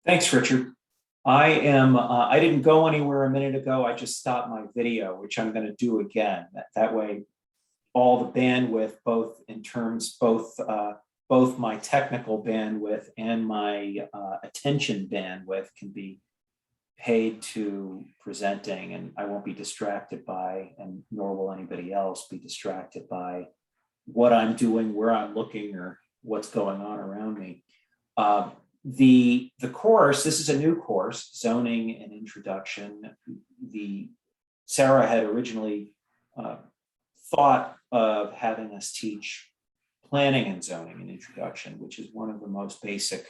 Thanks, Richard. I didn't go anywhere a minute ago. I just stopped my video, which I'm going to do again. That way, all the bandwidth, both my technical bandwidth and my attention bandwidth can be paid to presenting, and I won't be distracted by, and nor will anybody else be distracted by what I'm doing, where I'm looking, or what's going on around me. The course, this is a new course, Zoning and Introduction. Sarah had originally thought of having us teach Planning and Zoning and Introduction, which is one of the most basic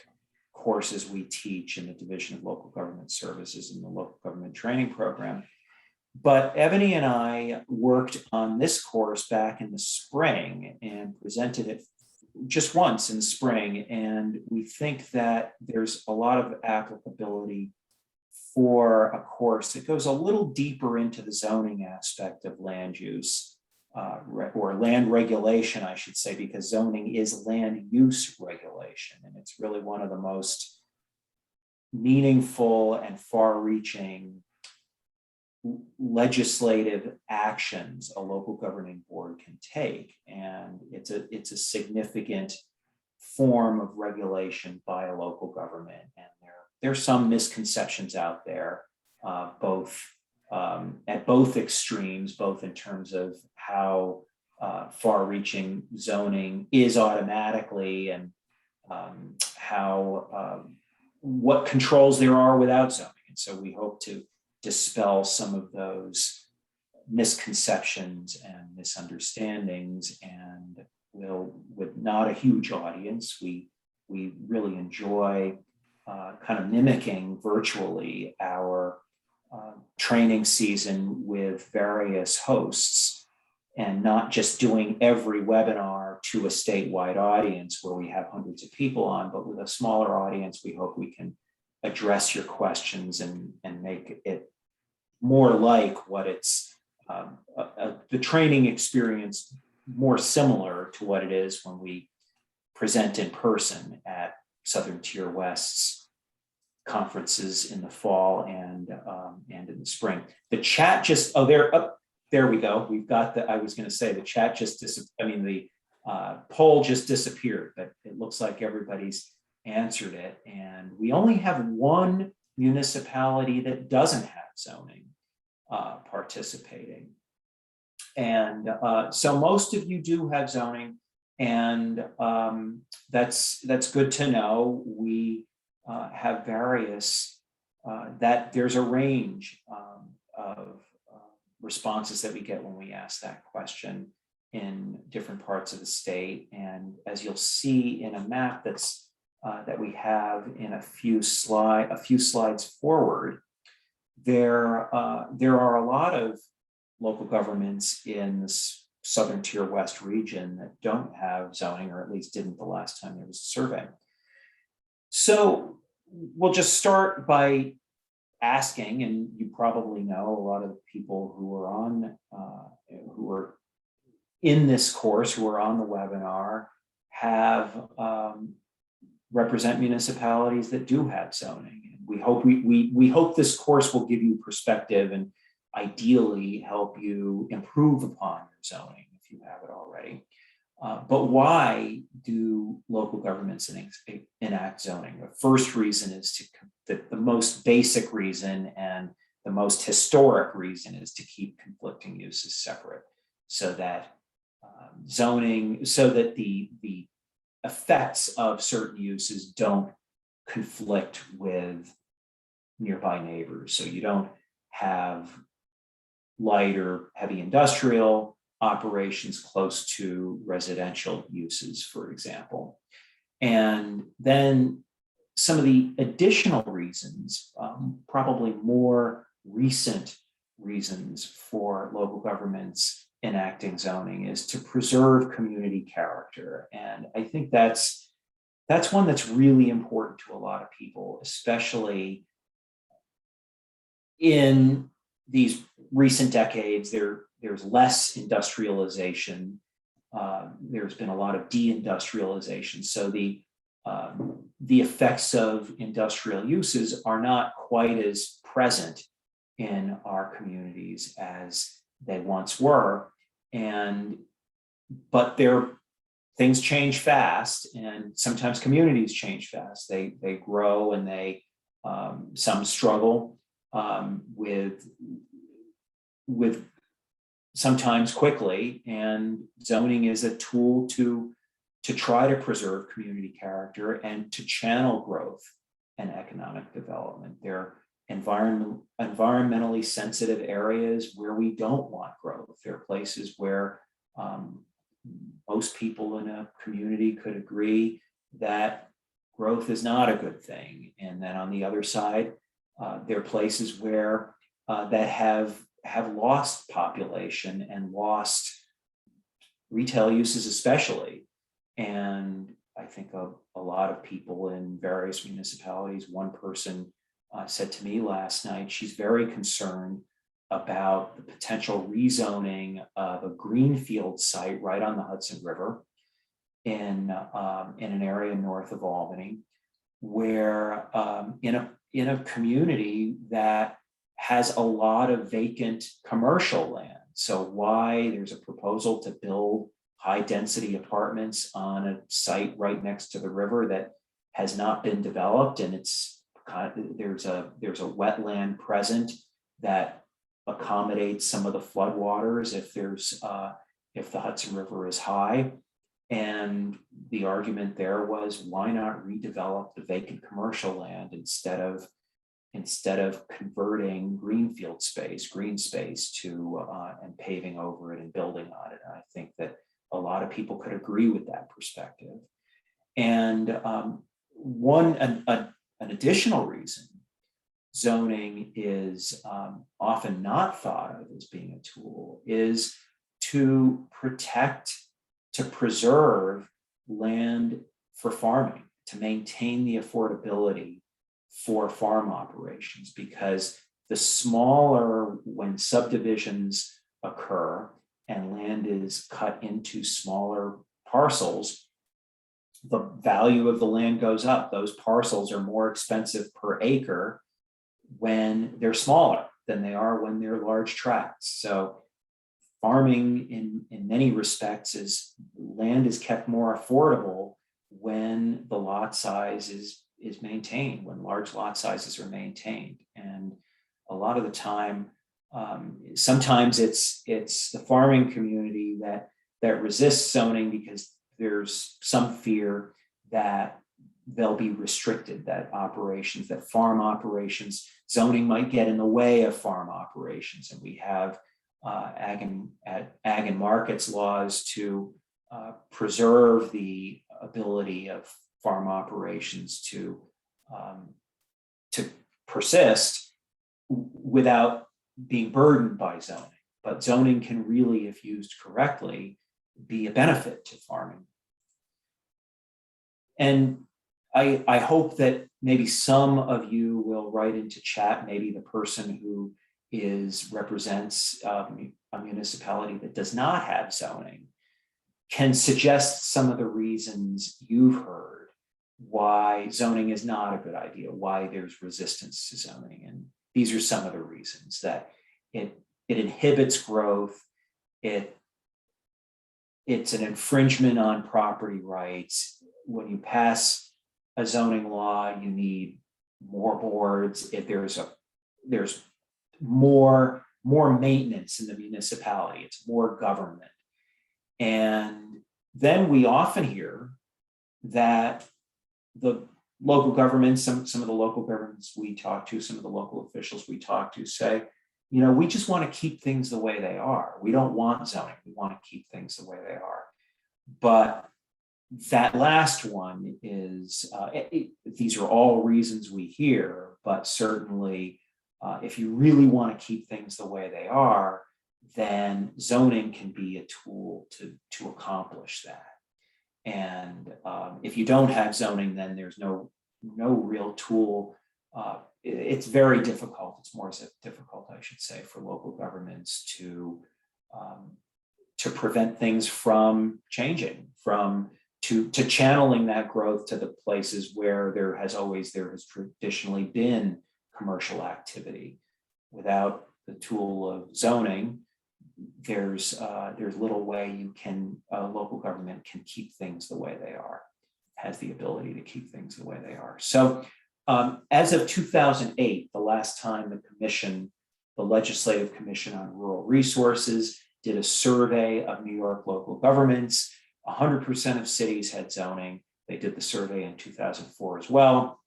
courses we teach in the Division of Local Government Services in the Local Government Training Program. But Ebony and I worked on this course back in the spring and presented it just once in the spring, and we think that there's a lot of applicability for a course that goes a little deeper into the zoning aspect of land use, or land regulation, I should say, because zoning is land use regulation, and it's really one of the most meaningful and far-reaching legislative actions a local governing board can take, and it's a significant form of regulation by a local government. And there's some misconceptions out there, both at both extremes, both in terms of how far-reaching zoning is automatically, and what controls there are without zoning. And so we hope to dispel some of those misconceptions and misunderstandings, and with not a huge audience, we really enjoy kind of mimicking virtually our training season with various hosts, and not just doing every webinar to a statewide audience where we have hundreds of people on, but with a smaller audience. We hope we can address your questions and make it more like what it's the training experience, more similar to what it is when we present in person at Southern Tier West's conferences in the fall and in the spring. The chat just, there we go. We've got I was going to say the chat just the poll just disappeared, but it looks like everybody's answered it. And we only have one municipality that doesn't have zoning participating. And so most of you do have zoning, and that's good to know. We have various, that there's a range of responses that we get when we ask that question in different parts of the state. And as you'll see in a map that we have in a few slides forward, there are a lot of local governments in this Southern Tier West region that don't have zoning, or at least didn't the last time there was a survey. So we'll just start by asking, and you probably know a lot of the people who are in this course, who are on the webinar, have represent municipalities that do have zoning. We hope this course will give you perspective and ideally help you improve upon your zoning if you have it already. But why do local governments enact zoning? The first reason is the most basic reason and the most historic reason is to keep conflicting uses separate, so that the effects of certain uses don't conflict with nearby neighbors. So you don't have light or heavy industrial operations close to residential uses, for example. And then some of the additional reasons, probably more recent reasons for local governments enacting zoning, is to preserve community character. And I think that's one that's really important to a lot of people, especially in these recent decades. There's less industrialization. There's been a lot of deindustrialization. So the the effects of industrial uses are not quite as present in our communities as they once were. But things change fast, and sometimes communities change fast. They grow, and some struggle with sometimes quickly, and zoning is a tool to try to preserve community character and to channel growth and economic development. There are environmentally sensitive areas where we don't want growth. There are places where most people in a community could agree that growth is not a good thing. And then on the other side, there are places where that have lost population and lost retail uses especially. And I think a lot of people in various municipalities, one person said to me last night, she's very concerned about the potential rezoning of a greenfield site right on the Hudson River in an area north of Albany, where in a community that has a lot of vacant commercial land. So why there's a proposal to build high density apartments on a site right next to the river that has not been developed, and there's a wetland present that accommodates some of the floodwaters if the Hudson River is high. And the argument there was, why not redevelop the vacant commercial land instead of converting green space to and paving over it and building on it. And I think that a lot of people could agree with that perspective. And an additional reason zoning is often not thought of as being a tool is to preserve land for farming, to maintain the affordability for farm operations, because when subdivisions occur and land is cut into smaller parcels, the value of the land goes up. Those parcels are more expensive per acre when they're smaller than they are when they're large tracts. So farming in many respects land is kept more affordable when the lot size is maintained, when large lot sizes are maintained. And a lot of the time, sometimes it's the farming community that resists zoning because there's some fear that they'll be restricted, that farm operations, zoning might get in the way of farm operations. And we have ag and markets laws to preserve the ability of farm operations to persist without being burdened by zoning. But zoning can really, if used correctly, be a benefit to farming. And I hope that maybe some of you will write into chat, maybe the person who represents a municipality that does not have zoning can suggest some of the reasons you've heard why zoning is not a good idea, why there's resistance to zoning. And these are some of the reasons: that it inhibits growth, it's an infringement on property rights. When you pass a zoning law, you need more boards. If there's more maintenance in the municipality, it's more government. And then we often hear that the local governments, some of the local governments we talk to, some of the local officials we talk to say, we just want to keep things the way they are. We don't want zoning. We want to keep things the way they are. But that last one is, these are all reasons we hear, but certainly if you really want to keep things the way they are, then zoning can be a tool to accomplish that. And if you don't have zoning, then there's no real tool. It's very difficult. It's more difficult, I should say, for local governments to prevent things from changing, from to channeling that growth to the places where there has traditionally been commercial activity. Without the tool of zoning, there's little way local government can keep things the way they are, has the ability to keep things the way they are. So as of 2008, the last time the Legislative Commission on Rural Resources did a survey of New York local governments, 100% of cities had zoning. They did the survey in 2004 as well.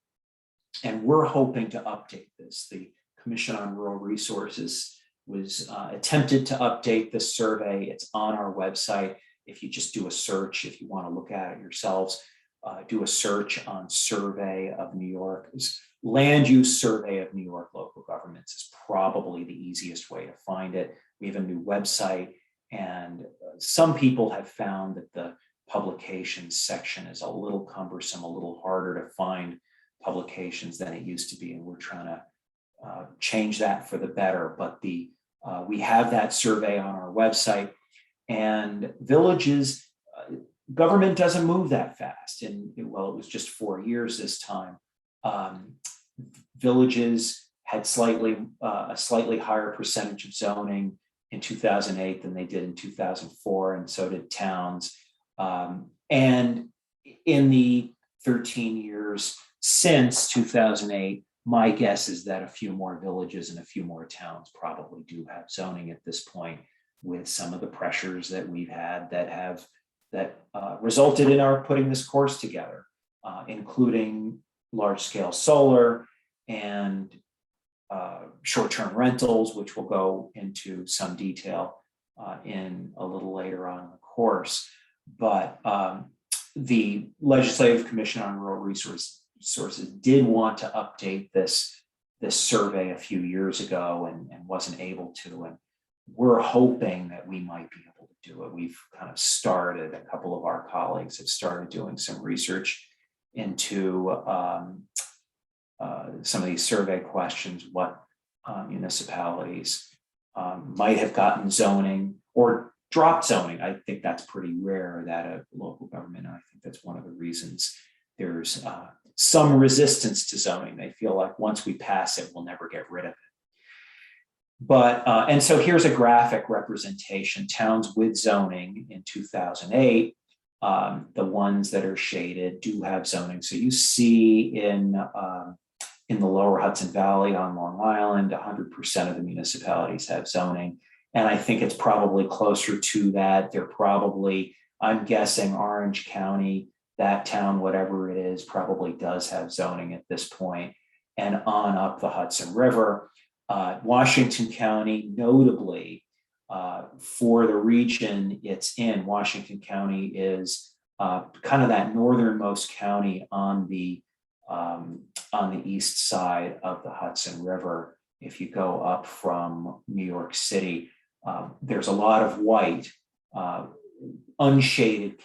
And we're hoping to update this. The Commission on Rural Resources was attempted to update this survey. It's on our website. If you just do a search, if you want to look at it yourselves, do a search on Survey of New York. Land Use Survey of New York Local Governments is probably the easiest way to find it. We have a new website, and some people have found that the publications section is a little cumbersome, a little harder to find publications than it used to be, and we're trying to change that for the better. But we have that survey on our website, and villages, government doesn't move that fast. And well, it was just 4 years this time. Villages had a slightly higher percentage of zoning in 2008 than they did in 2004, and so did towns. And in the 13 years since 2008, my guess is that a few more villages and a few more towns probably do have zoning at this point, with some of the pressures that we've had that resulted in our putting this course together, including large-scale solar and short-term rentals, which will go into some detail in a little later on in the course. But the Legislative Commission on Rural Resources did want to update this survey a few years ago and wasn't able to. And we're hoping that we might be able to do it. We've kind of started, a couple of our colleagues have started doing some research into some of these survey questions, what municipalities might have gotten zoning or dropped zoning. I think that's pretty rare that a local government, I think that's one of the reasons there's some resistance to zoning. They feel like once we pass it, we'll never get rid of it. But, and so here's a graphic representation, towns with zoning in 2008. The ones that are shaded do have zoning. So you see in the lower Hudson Valley on Long Island, 100% of the municipalities have zoning. And I think it's probably closer to that. They're probably, I'm guessing Orange County, that town, whatever it is, probably does have zoning at this point, and on up the Hudson River. Washington County, notably, for the region it's in, Washington County is kind of that northernmost county on the east side of the Hudson River. If you go up from New York City, there's a lot of white, unshaded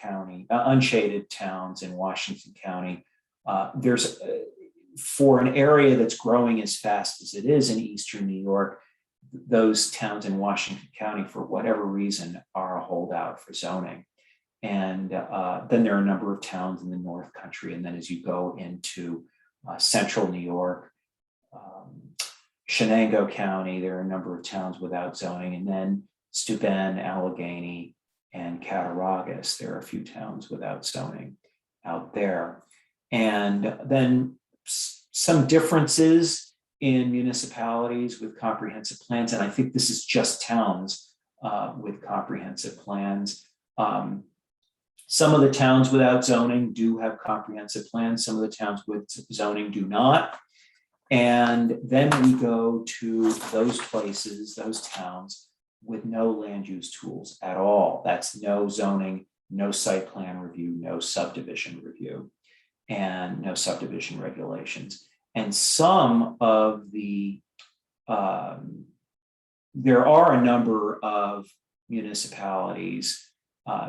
towns in Washington County. There's for an area that's growing as fast as it is in eastern New York, those towns in Washington County, for whatever reason, are a holdout for zoning. And then there are a number of towns in the North Country. And then as you go into central New York, Shenango County, there are a number of towns without zoning. And then Steuben, Allegheny, and Cattaraugus, there are a few towns without zoning out there. And then some differences in municipalities with comprehensive plans. And I think this is just towns with comprehensive plans. Some of the towns without zoning do have comprehensive plans. Some of the towns with zoning do not. And then we go to those places, those towns with no land use tools at all. That's no zoning, no site plan review, no subdivision review, and no subdivision regulations. And some of the, there are a number of municipalities,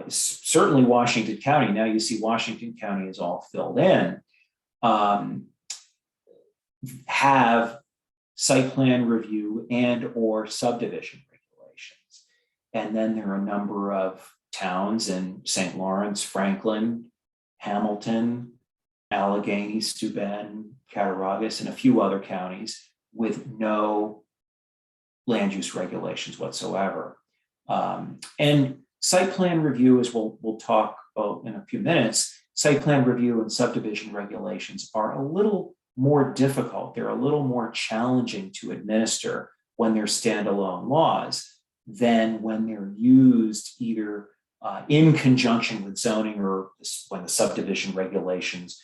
certainly Washington County. Now you see Washington County is all filled in, have site plan review and or subdivision regulations. And then there are a number of towns in St. Lawrence, Franklin, Hamilton, Allegheny, Steuben, Cattaraugus, and a few other counties with no land use regulations whatsoever. And site plan review, as we'll talk about in a few minutes, site plan review and subdivision regulations are a little more difficult. They're a little more challenging to administer when they're standalone laws than when they're used either in conjunction with zoning or when the subdivision regulations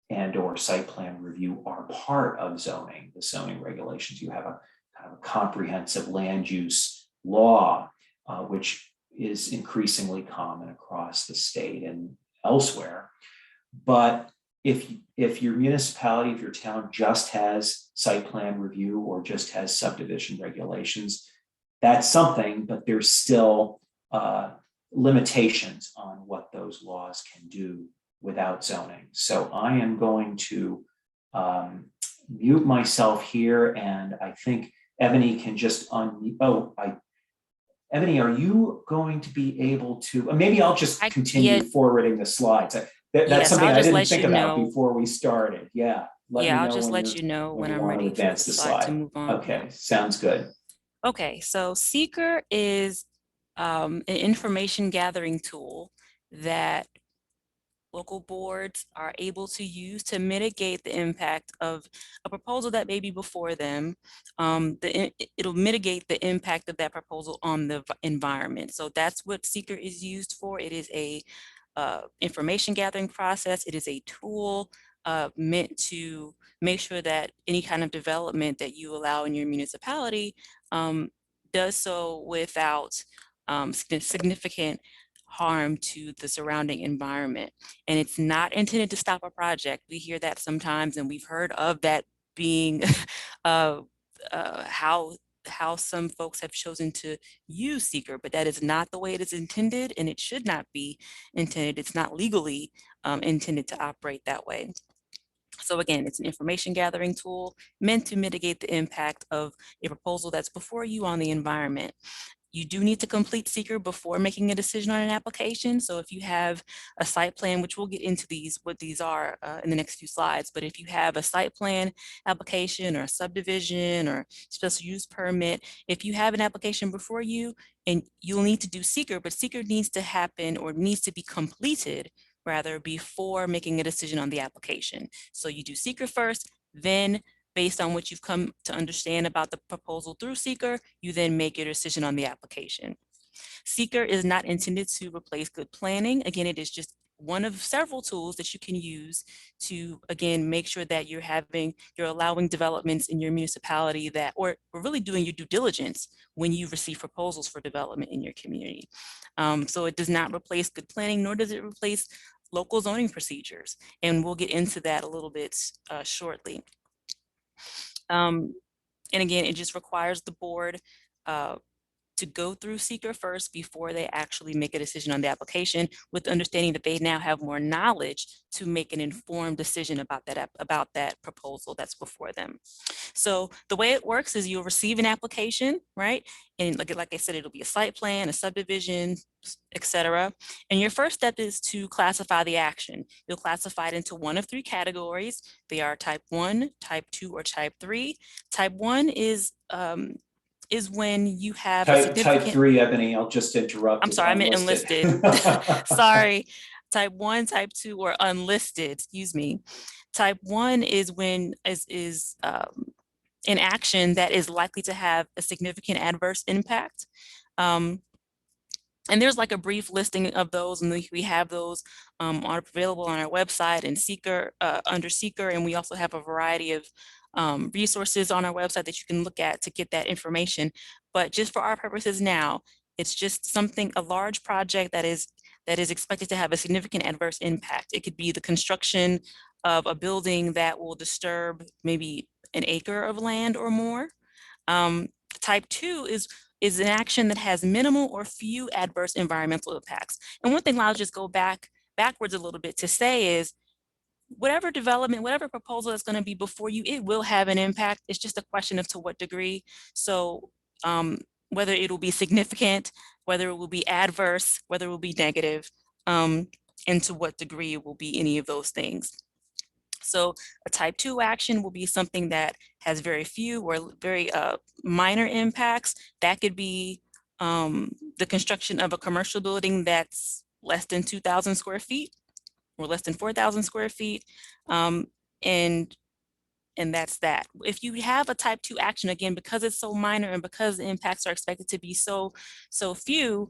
and or site plan review are part of zoning, the zoning regulations. You have a kind of a comprehensive land use law, which is increasingly common across the state and elsewhere. But if your municipality, if your town just has site plan review or just has subdivision regulations, that's something, but there's still limitations on what those laws can do without zoning. So I am going to mute myself here, and I think Ebony can just Ebony, are you going to be able to, maybe I'll just continue forwarding the slides. That's something I didn't think about before we started. Yeah. I'll just let you know when I'm ready to advance the slide to move on. Okay, sounds good. Okay, so Seeker is an information gathering tool that local boards are able to use to mitigate the impact of a proposal that may be before them. It'll mitigate the impact of that proposal on the environment. So that's what Seeker is used for. It is a information gathering process. It is a tool meant to make sure that any kind of development that you allow in your municipality does so without significant harm to the surrounding environment. And it's not intended to stop a project. We hear that sometimes, and we've heard of that being how some folks have chosen to use Seeker, but that is not the way it is intended, and it should not be intended. It's not legally intended to operate that way. So again, it's an information gathering tool meant to mitigate the impact of a proposal that's before you on the environment. You do need to complete Seeker before making a decision on an application. So if you have a site plan, which we'll get into what these are in the next few slides, but if you have a site plan application or a subdivision or special use permit, if you have an application before you, and you'll need to do Seeker, but Seeker needs to happen or needs to be completed rather before making a decision on the application. So you do Seeker first, then based on what you've come to understand about the proposal through Seeker, you then make your decision on the application. Seeker is not intended to replace good planning. Again, it is just one of several tools that you can use to, again, make sure that you're allowing developments in your municipality that, or really doing your due diligence when you receive proposals for development in your community. So it does not replace good planning, nor does it replace local zoning procedures. And we'll get into that a little bit shortly. And again, it just requires the board to go through Seeker first before they actually make a decision on the application, with the understanding that they now have more knowledge to make an informed decision about that proposal that's before them. So the way it works is you'll receive an application, right? And like I said, it'll be a site plan, a subdivision, etc. And your first step is to classify the action. You'll classify it into one of three categories. They are type 1, type 2, or type 3. Type 1 is when you have type 3, Ebony, I'll just interrupt. I'm sorry, I meant unlisted. Sorry. Type 1, type 2, or unlisted, excuse me. Type 1 is when is an action that is likely to have a significant adverse impact. And there's like a brief listing of those, and we have those are available on our website and Seeker, under Seeker, and we also have a variety of resources on our website that you can look at to get that information. But just for our purposes now, it's just a large project that is expected to have a significant adverse impact. It could be the construction of a building that will disturb maybe an acre of land or more. Type 2 is an action that has minimal or few adverse environmental impacts. And one thing I'll just go backwards a little bit to say is, whatever development, whatever proposal that's going to be before you, it will have an impact. It's just a question of to what degree. So whether it will be significant, whether it will be adverse, whether it will be negative. and to what degree it will be any of those things. So a type 2 action will be something that has very few or very minor impacts. That could be the construction of a commercial building that's less than 2,000 square feet or less than 4,000 square feet. And that's that. If you have a type 2 action, again, because it's so minor and because the impacts are expected to be so few,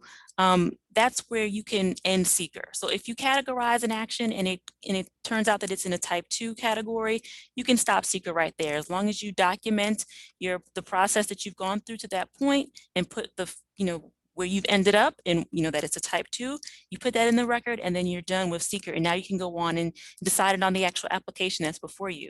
that's where you can end seeker. So if you categorize an action and it turns out that it's in a type 2 category, you can stop seeker right there. As long as you document the process that you've gone through to that point and put the, where you've ended up and that it's a type 2, you put that in the record and then you're done with seeker, and now you can go on and decide it on the actual application that's before you.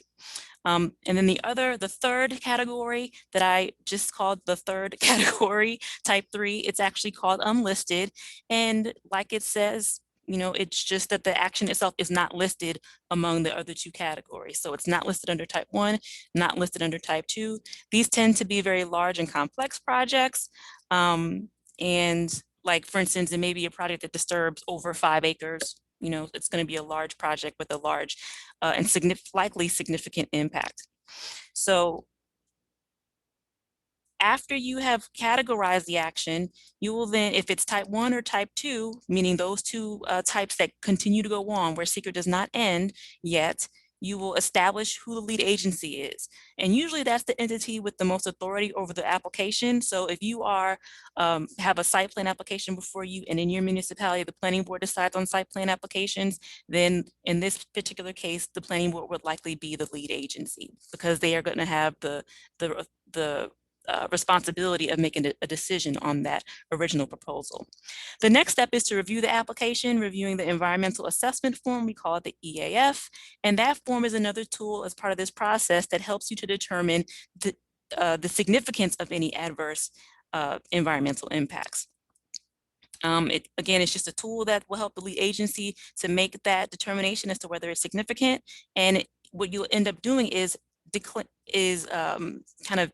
And then the third category that I just called the third category, type 3, it's actually called unlisted. And like it says, it's just that the action itself is not listed among the other two categories. So it's not listed under type 1, not listed under type 2. These tend to be very large and complex projects. And like, for instance, it may be a project that disturbs over 5 acres. It's going to be a large project with a large and likely significant impact. So after you have categorized the action, you will then, if it's type 1 or type 2, meaning those two types that continue to go on where seeker does not end yet, you will establish who the lead agency is. And usually that's the entity with the most authority over the application. So if you have a site plan application before you, and in your municipality, the planning board decides on site plan applications, then in this particular case, the planning board would likely be the lead agency because they are going to have the responsibility of making a decision on that original proposal. The next step is to review the application, reviewing the environmental assessment form. We call it the EAF. And that form is another tool as part of this process that helps you to determine the significance of any adverse environmental impacts. Again, it's just a tool that will help the lead agency to make that determination as to whether it's significant. And what you'll end up doing is kind of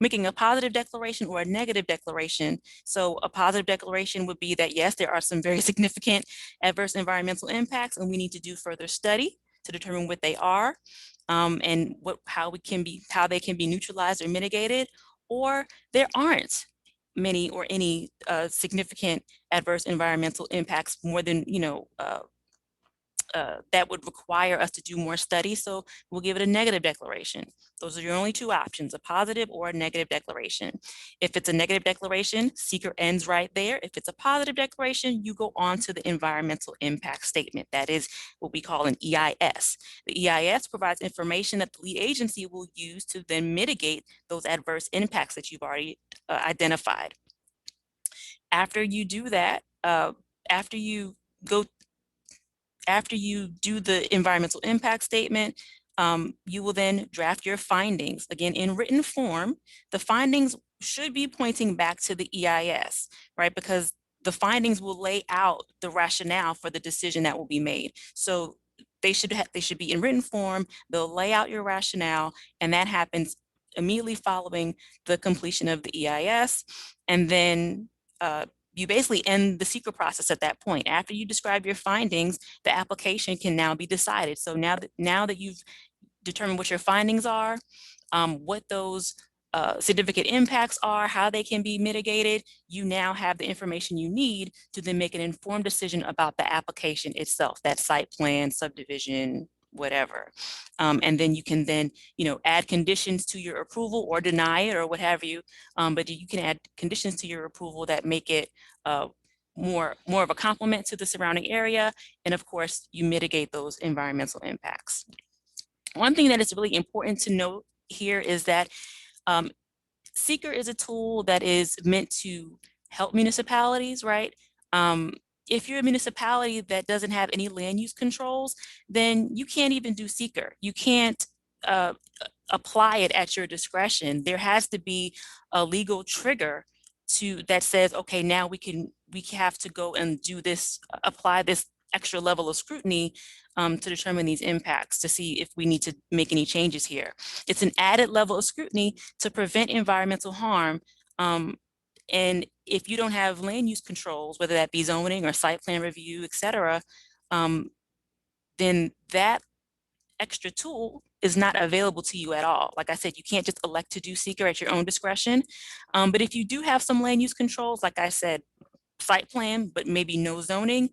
making a positive declaration or a negative declaration. So a positive declaration would be that, yes, there are some very significant adverse environmental impacts, and we need to do further study to determine what they are and how they can be neutralized or mitigated, or there aren't many or any significant adverse environmental impacts more than, that would require us to do more study. So we'll give it a negative declaration. Those are your only two options, a positive or a negative declaration. If it's a negative declaration, seeker ends right there. If it's a positive declaration, you go on to the environmental impact statement. That is what we call an EIS. The EIS provides information that the lead agency will use to then mitigate those adverse impacts that you've already identified. After you do that, after you do the environmental impact statement, you will then draft your findings. Again, in written form, the findings should be pointing back to the EIS, right? Because the findings will lay out the rationale for the decision that will be made. So they should be in written form, they'll lay out your rationale, and that happens immediately following the completion of the EIS. And then you basically end the seeker process at that point. After you describe your findings, the application can now be decided. So now that you've determined what your findings are, what those significant impacts are, how they can be mitigated, you now have the information you need to then make an informed decision about the application itself, that site plan, subdivision, whatever. And then you can add conditions to your approval or deny it or what have you. But you can add conditions to your approval that make it more of a complement to the surrounding area. And of course, you mitigate those environmental impacts. One thing that is really important to note here is that seeker is a tool that is meant to help municipalities, right? If you're a municipality that doesn't have any land use controls, then you can't even do seeker. You can't apply it at your discretion. There has to be a legal trigger that says, okay, now we have to go and do this, apply this extra level of scrutiny to determine these impacts, to see if we need to make any changes here. It's an added level of scrutiny to prevent environmental harm And if you don't have land use controls, whether that be zoning or site plan review, et cetera, then that extra tool is not available to you at all. Like I said, you can't just elect to do seeker at your own discretion. But if you do have some land use controls, like I said, site plan, but maybe no zoning,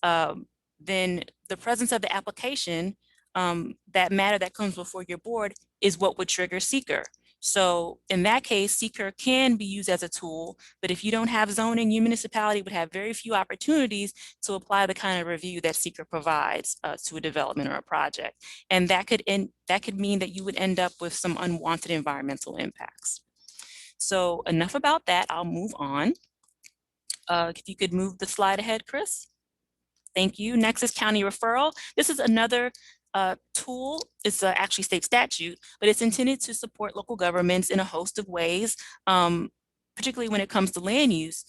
then the presence of the application, that matter that comes before your board is what would trigger seeker. So in that case, seeker can be used as a tool, but if you don't have zoning, your municipality would have very few opportunities to apply the kind of review that seeker provides to a development or a project. And that could mean that you would end up with some unwanted environmental impacts. So enough about that, I'll move on. If you could move the slide ahead, Chris. Thank you. Next is county referral. This is another tool. It's actually state statute, but it's intended to support local governments in a host of ways, particularly when it comes to land use.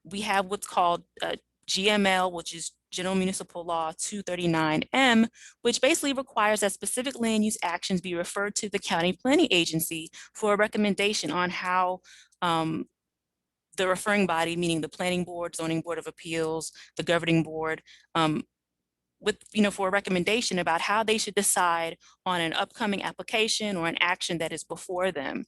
We have what's called GML, which is General Municipal Law 239M, which basically requires that specific land use actions be referred to the county planning agency for a recommendation on how the referring body, meaning the planning board, zoning board of appeals, the governing board, for a recommendation about how they should decide on an upcoming application or an action that is before them,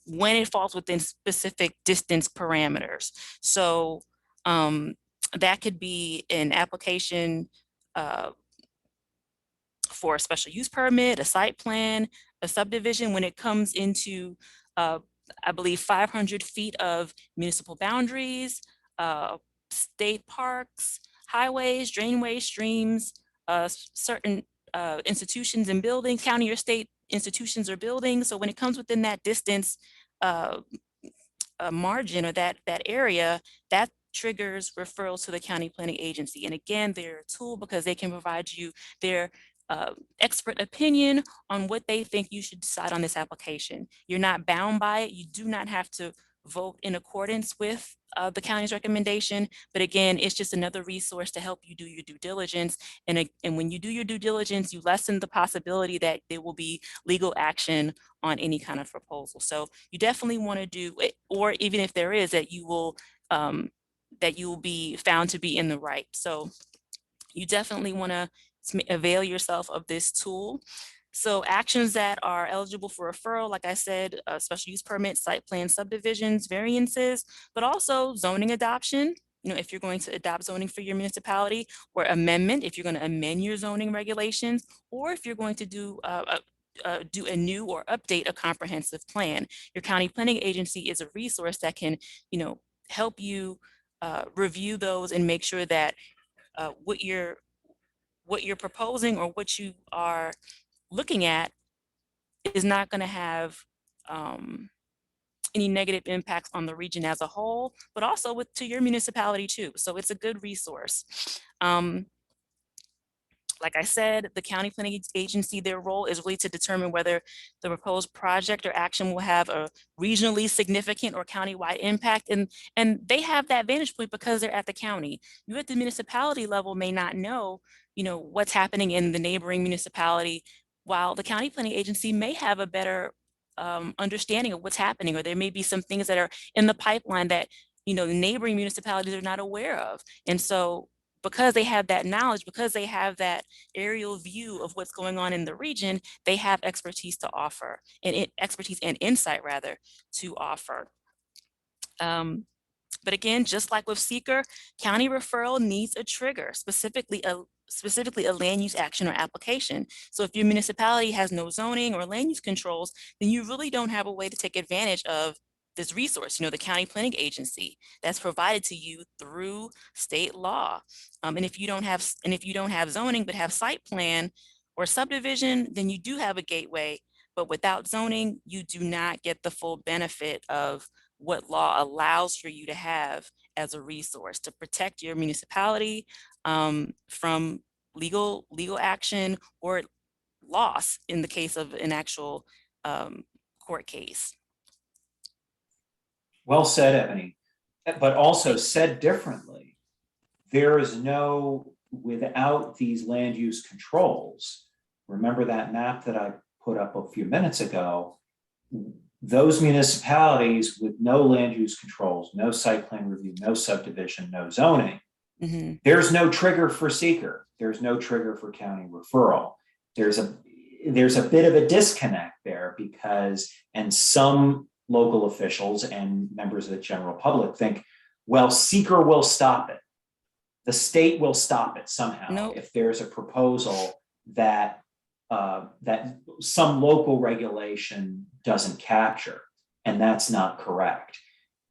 when it falls within specific distance parameters. So that could be an application for a special use permit, a site plan, a subdivision when it comes into I believe 500 feet of municipal boundaries, state parks, highways, drainways, streams, certain institutions and buildings, county or state institutions or buildings. So when it comes within that distance margin or that area, that triggers referrals to the county planning agency. And again, they're a tool because they can provide you their expert opinion on what they think you should decide on this application. You're not bound by it. You do not have to vote in accordance with the county's recommendation. But again, it's just another resource to help you do your due diligence. And when you do your due diligence, you lessen the possibility that there will be legal action on any kind of proposal. So you definitely want to do it, or even if there is, that you will be found to be in the right. So you definitely want to avail yourself of this tool. So actions that are eligible for referral, like I said, special use permits, site plan subdivisions, variances, but also zoning adoption. If you're going to adopt zoning for your municipality, or amendment, if you're going to amend your zoning regulations, or if you're going to do a new or update a comprehensive plan. Your county planning agency is a resource that can, help you review those and make sure that what you're proposing or what you are looking at is not going to have any negative impacts on the region as a whole, but also to your municipality too. So it's a good resource. Like I said, the county planning agency, their role is really to determine whether the proposed project or action will have a regionally significant or countywide impact. And they have that vantage point because they're at the county. You at the municipality level may not know, what's happening in the neighboring municipality, while the county planning agency may have a better understanding of what's happening, or there may be some things that are in the pipeline that, the neighboring municipalities are not aware of. And so because they have that knowledge, because they have that aerial view of what's going on in the region, they have expertise to offer, and expertise and insight rather to offer. But again, just like with seeker, county referral needs a trigger, specifically a land use action or application. So if your municipality has no zoning or land use controls, then you really don't have a way to take advantage of this resource, the county planning agency that's provided to you through state law. And if you don't have zoning but have site plan or subdivision, then you do have a gateway. But without zoning, you do not get the full benefit of what law allows for you to have as a resource to protect your municipality from legal action or loss in the case of an actual court case. Well said, Ebony, but also said differently, there is without these land use controls, remember that map that I put up a few minutes ago, those municipalities with no land use controls, no site plan review, no subdivision, no zoning, there's no trigger for seeker. There's no trigger for county referral. There's a bit of a disconnect there because, and some local officials and members of the general public think, well, seeker will stop it. The state will stop it somehow. Nope. If there's a proposal that that some local regulation doesn't capture, and that's not correct.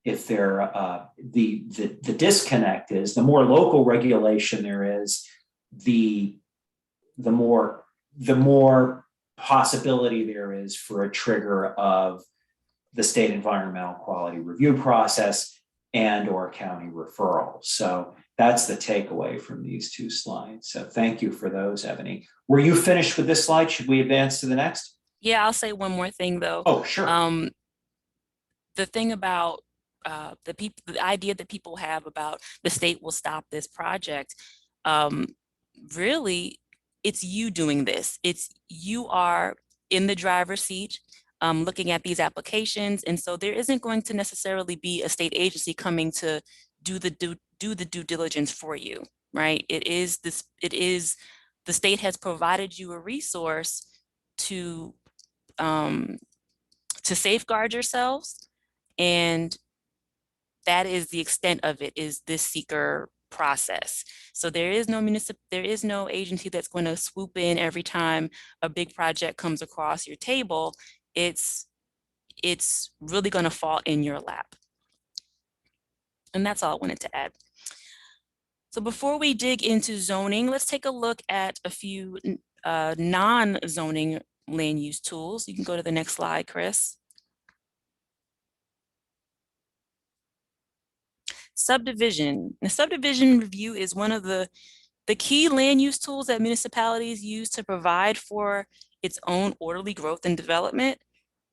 If there, the disconnect is the more local regulation there is, the more possibility there is for a trigger of the state environmental quality review process and or county referral. So that's the takeaway from these two slides. So thank you for those, Ebony. Were you finished with this slide? Should we advance to the next? Yeah, I'll say one more thing though. Oh, sure. The thing about the idea that people have about the state will stop this project, really, it's you doing this. It's you are in the driver's seat, looking at these applications, and so there isn't going to necessarily be a state agency coming to do the due diligence for you, right? It is the state has provided you a resource to safeguard yourselves, and that is the extent of it, is this seeker process. So there is no agency that's going to swoop in every time a big project comes across your table. It's really going to fall in your lap. And that's all I wanted to add. So before we dig into zoning, let's take a look at a few non-zoning land use tools. You can go to the next slide, Chris. Subdivision. The subdivision review is one of the key land use tools that municipalities use to provide for its own orderly growth and development.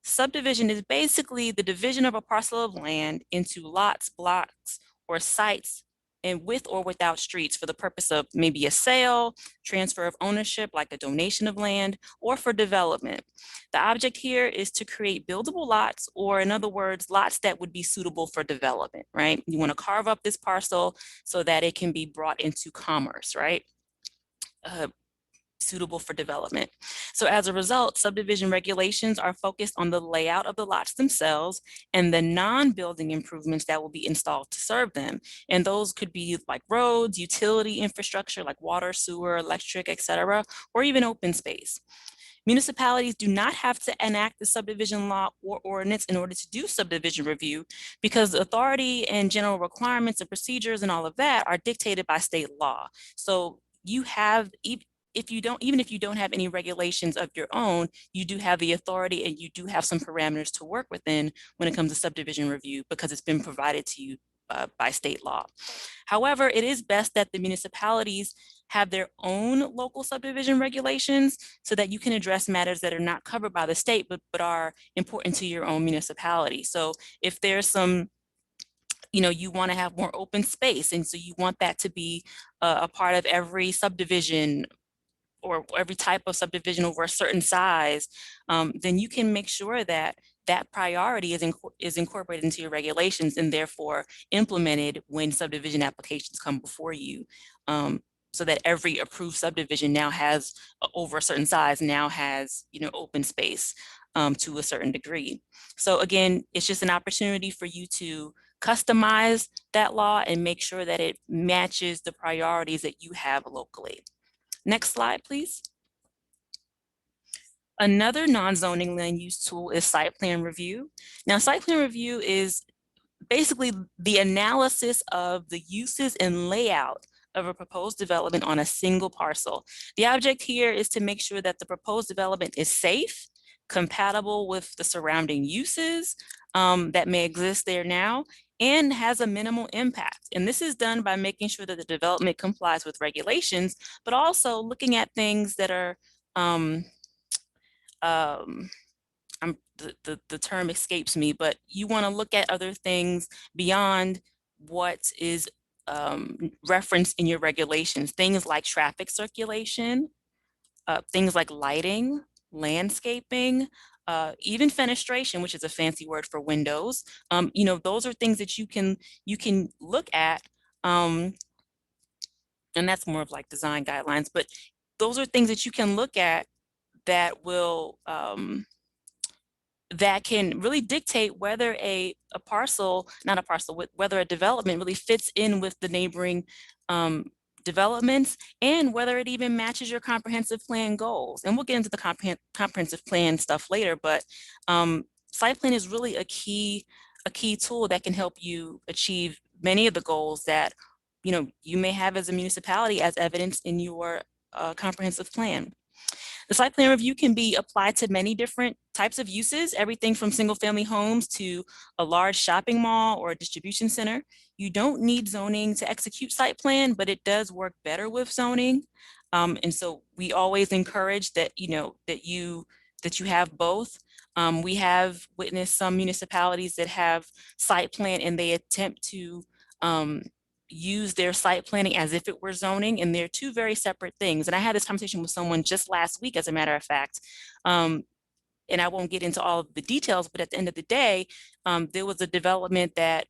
Subdivision is basically the division of a parcel of land into lots, blocks, or sites, and with or without streets for the purpose of maybe a sale, transfer of ownership, like a donation of land, or for development. The object here is to create buildable lots, or in other words, lots that would be suitable for development, right? You want to carve up this parcel so that it can be brought into commerce, right? Suitable for development. So as a result, subdivision regulations are focused on the layout of the lots themselves and the non-building improvements that will be installed to serve them. And those could be like roads, utility infrastructure like water, sewer, electric, etc., or even open space. Municipalities do not have to enact the subdivision law or ordinance in order to do subdivision review, because the authority and general requirements and procedures and all of that are dictated by state law. So you have, even if you don't have any regulations of your own, you do have the authority and you do have some parameters to work within when it comes to subdivision review, because it's been provided to you by state law. However, it is best that the municipalities have their own local subdivision regulations so that you can address matters that are not covered by the state, but are important to your own municipality. So if there's some, you want to have more open space, and so you want that to be a part of every subdivision or every type of subdivision over a certain size, then you can make sure that that priority is incorporated into your regulations and therefore implemented when subdivision applications come before you, so that every approved subdivision now has, over a certain size, now has open space to a certain degree. So again, it's just an opportunity for you to customize that law and make sure that it matches the priorities that you have locally. Next slide, please. Another non-zoning land use tool is site plan review. Now, site plan review is basically the analysis of the uses and layout of a proposed development on a single parcel. The object here is to make sure that the proposed development is safe, compatible with the surrounding uses that may exist there now, and has a minimal impact. And this is done by making sure that the development complies with regulations, but also looking at things that are, the term escapes me, but you want to look at other things beyond what is referenced in your regulations, things like traffic circulation, things like lighting, landscaping, even fenestration, which is a fancy word for windows. Those are things that you can look at, and that's more of like design guidelines, but those are things that you can look at that will that can really dictate whether whether a development really fits in with the neighboring developments, and whether it even matches your comprehensive plan goals. And we'll get into the comprehensive plan stuff later, but site plan is really a key tool that can help you achieve many of the goals that you may have as a municipality, as evidenced in your comprehensive plan. The site plan review can be applied to many different types of uses, everything from single family homes to a large shopping mall or a distribution center. You don't need zoning to execute site plan, but it does work better with zoning. And so we always encourage that, that you have both. We have witnessed some municipalities that have site plan and they attempt to use their site planning as if it were zoning, and they're two very separate things. And I had this conversation with someone just last week, as a matter of fact, and I won't get into all of the details, but at the end of the day, there was a development that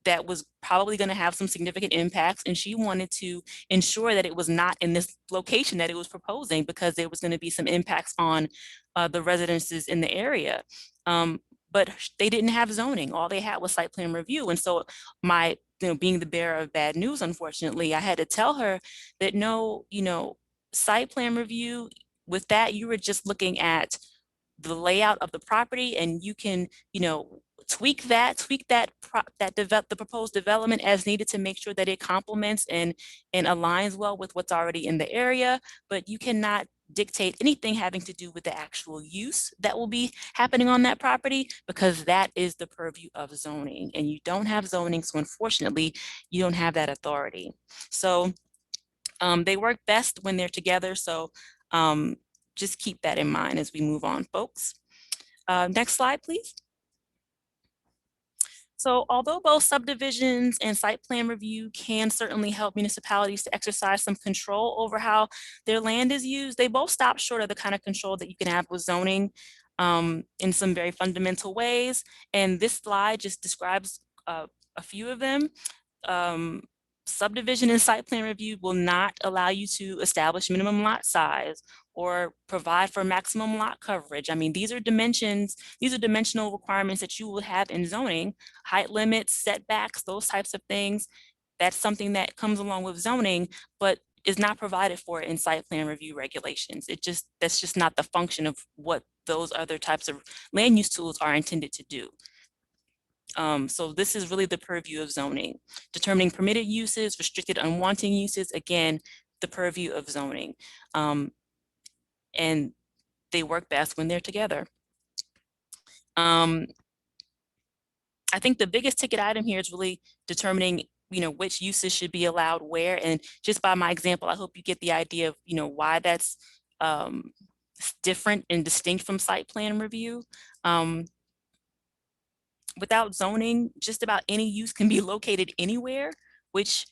that was probably going to have some significant impacts, and she wanted to ensure that it was not in this location that it was proposing, because there was going to be some impacts on the residences in the area. But they didn't have zoning. All they had was site plan review. And so being the bearer of bad news, unfortunately, I had to tell her that no, site plan review, with that, you were just looking at the layout of the property, and you can, tweak the proposed development as needed to make sure that it complements and aligns well with what's already in the area. But you cannot dictate anything having to do with the actual use that will be happening on that property, because that is the purview of zoning, and you don't have zoning. So unfortunately, you don't have that authority. So they work best when they're together. So just keep that in mind as we move on, folks. Next slide, please. So although both subdivisions and site plan review can certainly help municipalities to exercise some control over how their land is used, they both stop short of the kind of control that you can have with zoning in some very fundamental ways. And this slide just describes a few of them. Subdivision and site plan review will not allow you to establish minimum lot size or provide for maximum lot coverage. I mean, these are dimensional requirements that you will have in zoning, height limits, setbacks, those types of things. That's something that comes along with zoning, but is not provided for in site plan review regulations. That's just not the function of what those other types of land use tools are intended to do. So this is really the purview of zoning. Determining permitted uses, restricted unwanted uses, again, the purview of zoning. And they work best when they're together. I think the biggest ticket item here is really determining, which uses should be allowed where. And just by my example, I hope you get the idea of, why that's different and distinct from site plan review. Without zoning, just about any use can be located anywhere, which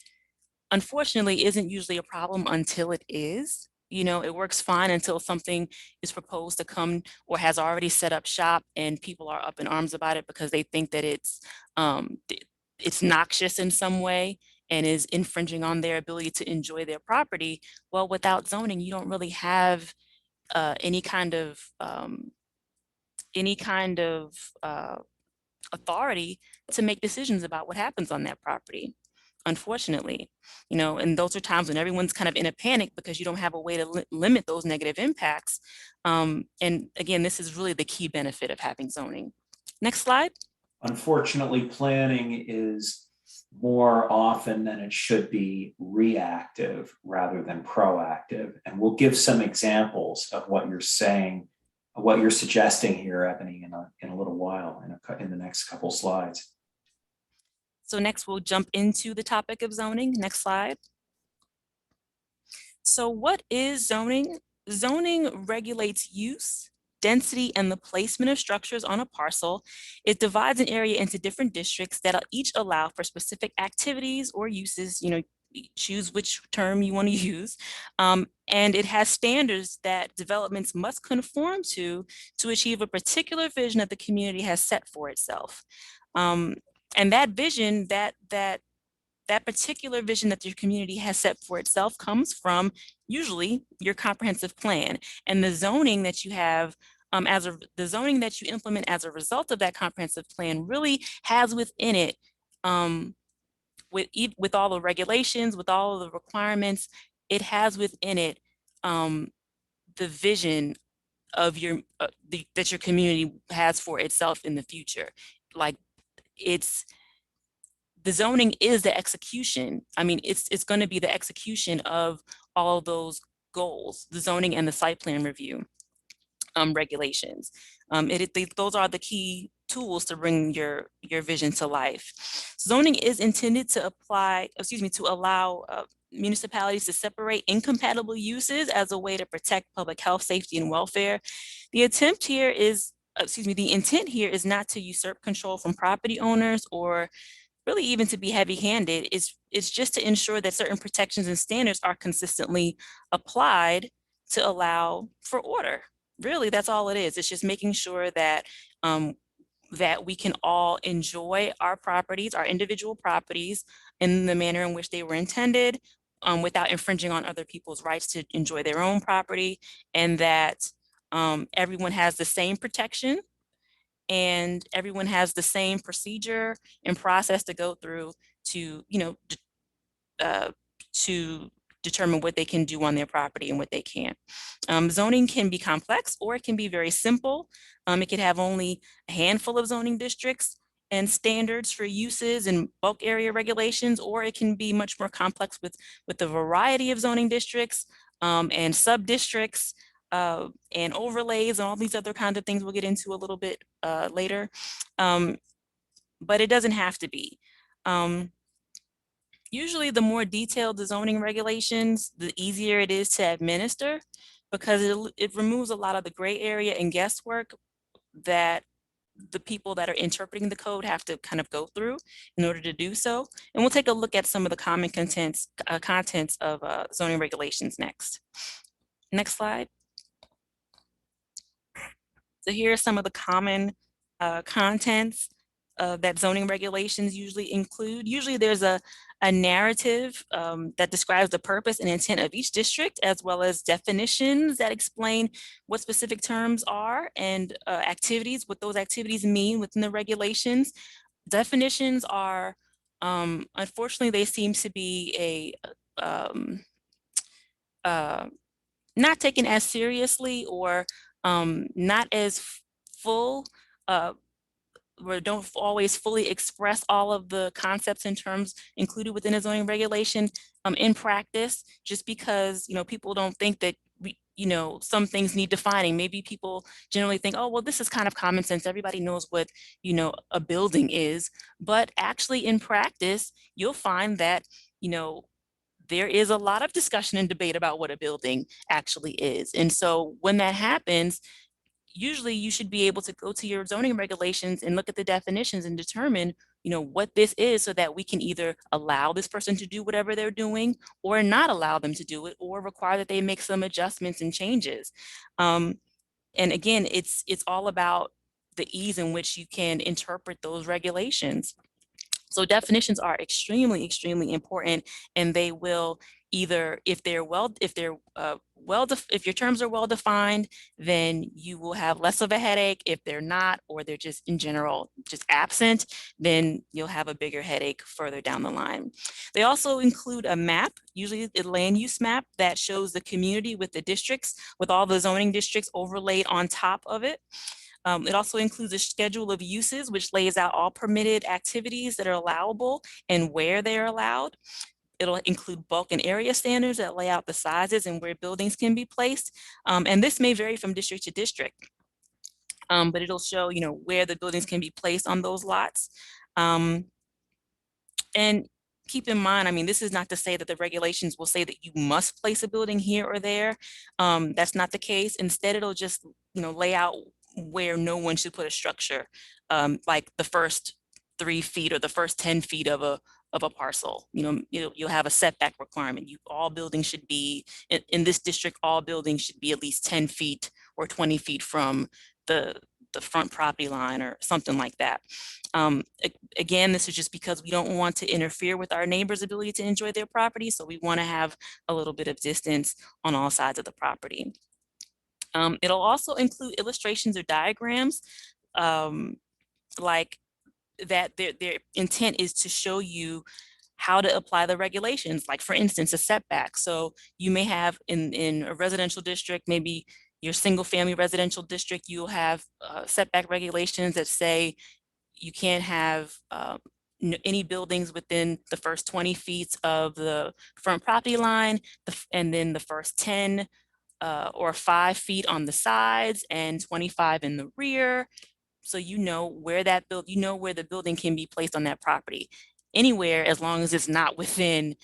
unfortunately isn't usually a problem until it is. It works fine until something is proposed to come or has already set up shop, and people are up in arms about it because they think that it's noxious in some way and is infringing on their ability to enjoy their property. Well, without zoning, you don't really have any kind of authority to make decisions about what happens on that property, unfortunately. And those are times when everyone's kind of in a panic because you don't have a way to limit those negative impacts. And again, this is really the key benefit of having zoning. Next slide. Unfortunately, planning is more often than it should be reactive rather than proactive. And we'll give some examples of what you're saying, what you're suggesting here, Ebony, in a little while, in the next couple slides. So next we'll jump into the topic of zoning. Next slide. So what is zoning? Zoning regulates use, density, and the placement of structures on a parcel. It divides an area into different districts that each allow for specific activities or uses, choose which term you want to use. And it has standards that developments must conform to achieve a particular vision that the community has set for itself. And that vision, that particular vision that your community has set for itself comes from usually your comprehensive plan, and the zoning that you have the zoning that you implement as a result of that comprehensive plan really has within it, with all the regulations, with all of the requirements, it has within it the vision of that your community has for itself in the future. Like, it's the zoning is the execution. I mean, it's going to be the execution of all of those goals, the zoning and the site plan review regulations. Those are the key tools to bring your vision to life. Zoning is intended to allow municipalities to separate incompatible uses as a way to protect public health, safety, and welfare. The intent here is not to usurp control from property owners or really even to be heavy-handed. It's just to ensure that certain protections and standards are consistently applied to allow for order. Really, that's all it is. It's just making sure that that we can all enjoy our properties, our individual properties, in the manner in which they were intended, without infringing on other people's rights to enjoy their own property, and that everyone has the same protection and everyone has the same procedure and process to go through to, to determine what they can do on their property and what they can't. Zoning can be complex, or it can be very simple. It could have only a handful of zoning districts and standards for uses and bulk area regulations, or it can be much more complex with a variety of zoning districts and sub-districts and overlays and all these other kinds of things we'll get into a little bit later. But it doesn't have to be. Usually the more detailed the zoning regulations, the easier it is to administer, because it removes a lot of the gray area and guesswork that the people that are interpreting the code have to kind of go through in order to do so. And we'll take a look at some of the common contents of zoning regulations next. Next slide. So here are some of the common contents that zoning regulations usually include. Usually there's a narrative that describes the purpose and intent of each district, as well as definitions that explain what specific terms are and activities, what those activities mean within the regulations. Definitions are, unfortunately, they seem to be not taken as seriously, or not as full, or don't always fully express all of the concepts and terms included within a zoning regulation in practice, just because, people don't think that some things need defining. Maybe people generally think, oh, well, this is kind of common sense. Everybody knows what, a building is. But actually in practice, you'll find that, there is a lot of discussion and debate about what a building actually is. And so when that happens, usually you should be able to go to your zoning regulations and look at the definitions and determine, what this is, so that we can either allow this person to do whatever they're doing or not allow them to do it, or require that they make some adjustments and changes. And again, it's all about the ease in which you can interpret those regulations. So definitions are extremely, extremely important, and they will either, if your terms are well defined, then you will have less of a headache. If they're not, or they're just in general just absent, then you'll have a bigger headache further down the line. They also include a map, usually a land use map, that shows the community with the districts, with all the zoning districts overlaid on top of it. It also includes a schedule of uses, which lays out all permitted activities that are allowable and where they're allowed. It'll include bulk and area standards that lay out the sizes and where buildings can be placed. And this may vary from district to district, but it'll show, where the buildings can be placed on those lots. And keep in mind, this is not to say that the regulations will say that you must place a building here or there. That's not the case. Instead, it'll just, lay out where no one should put a structure, like the first 3 feet or the first 10 feet of of a parcel. You'll have a setback requirement. All buildings should be, in this district, all buildings should be at least 10 feet or 20 feet from the front property line or something like that. Again, this is just because we don't want to interfere with our neighbors' ability to enjoy their property. So we want to have a little bit of distance on all sides of the property. It'll also include illustrations or diagrams, like that their intent is to show you how to apply the regulations, like for instance, a setback. So you may have in a residential district, maybe your single family residential district, you'll have setback regulations that say you can't have any buildings within the first 20 feet of the front property line, and then the first 10 or 5 feet on the sides and 25 in the rear. So you know where where the building can be placed on that property, anywhere as long as it's not within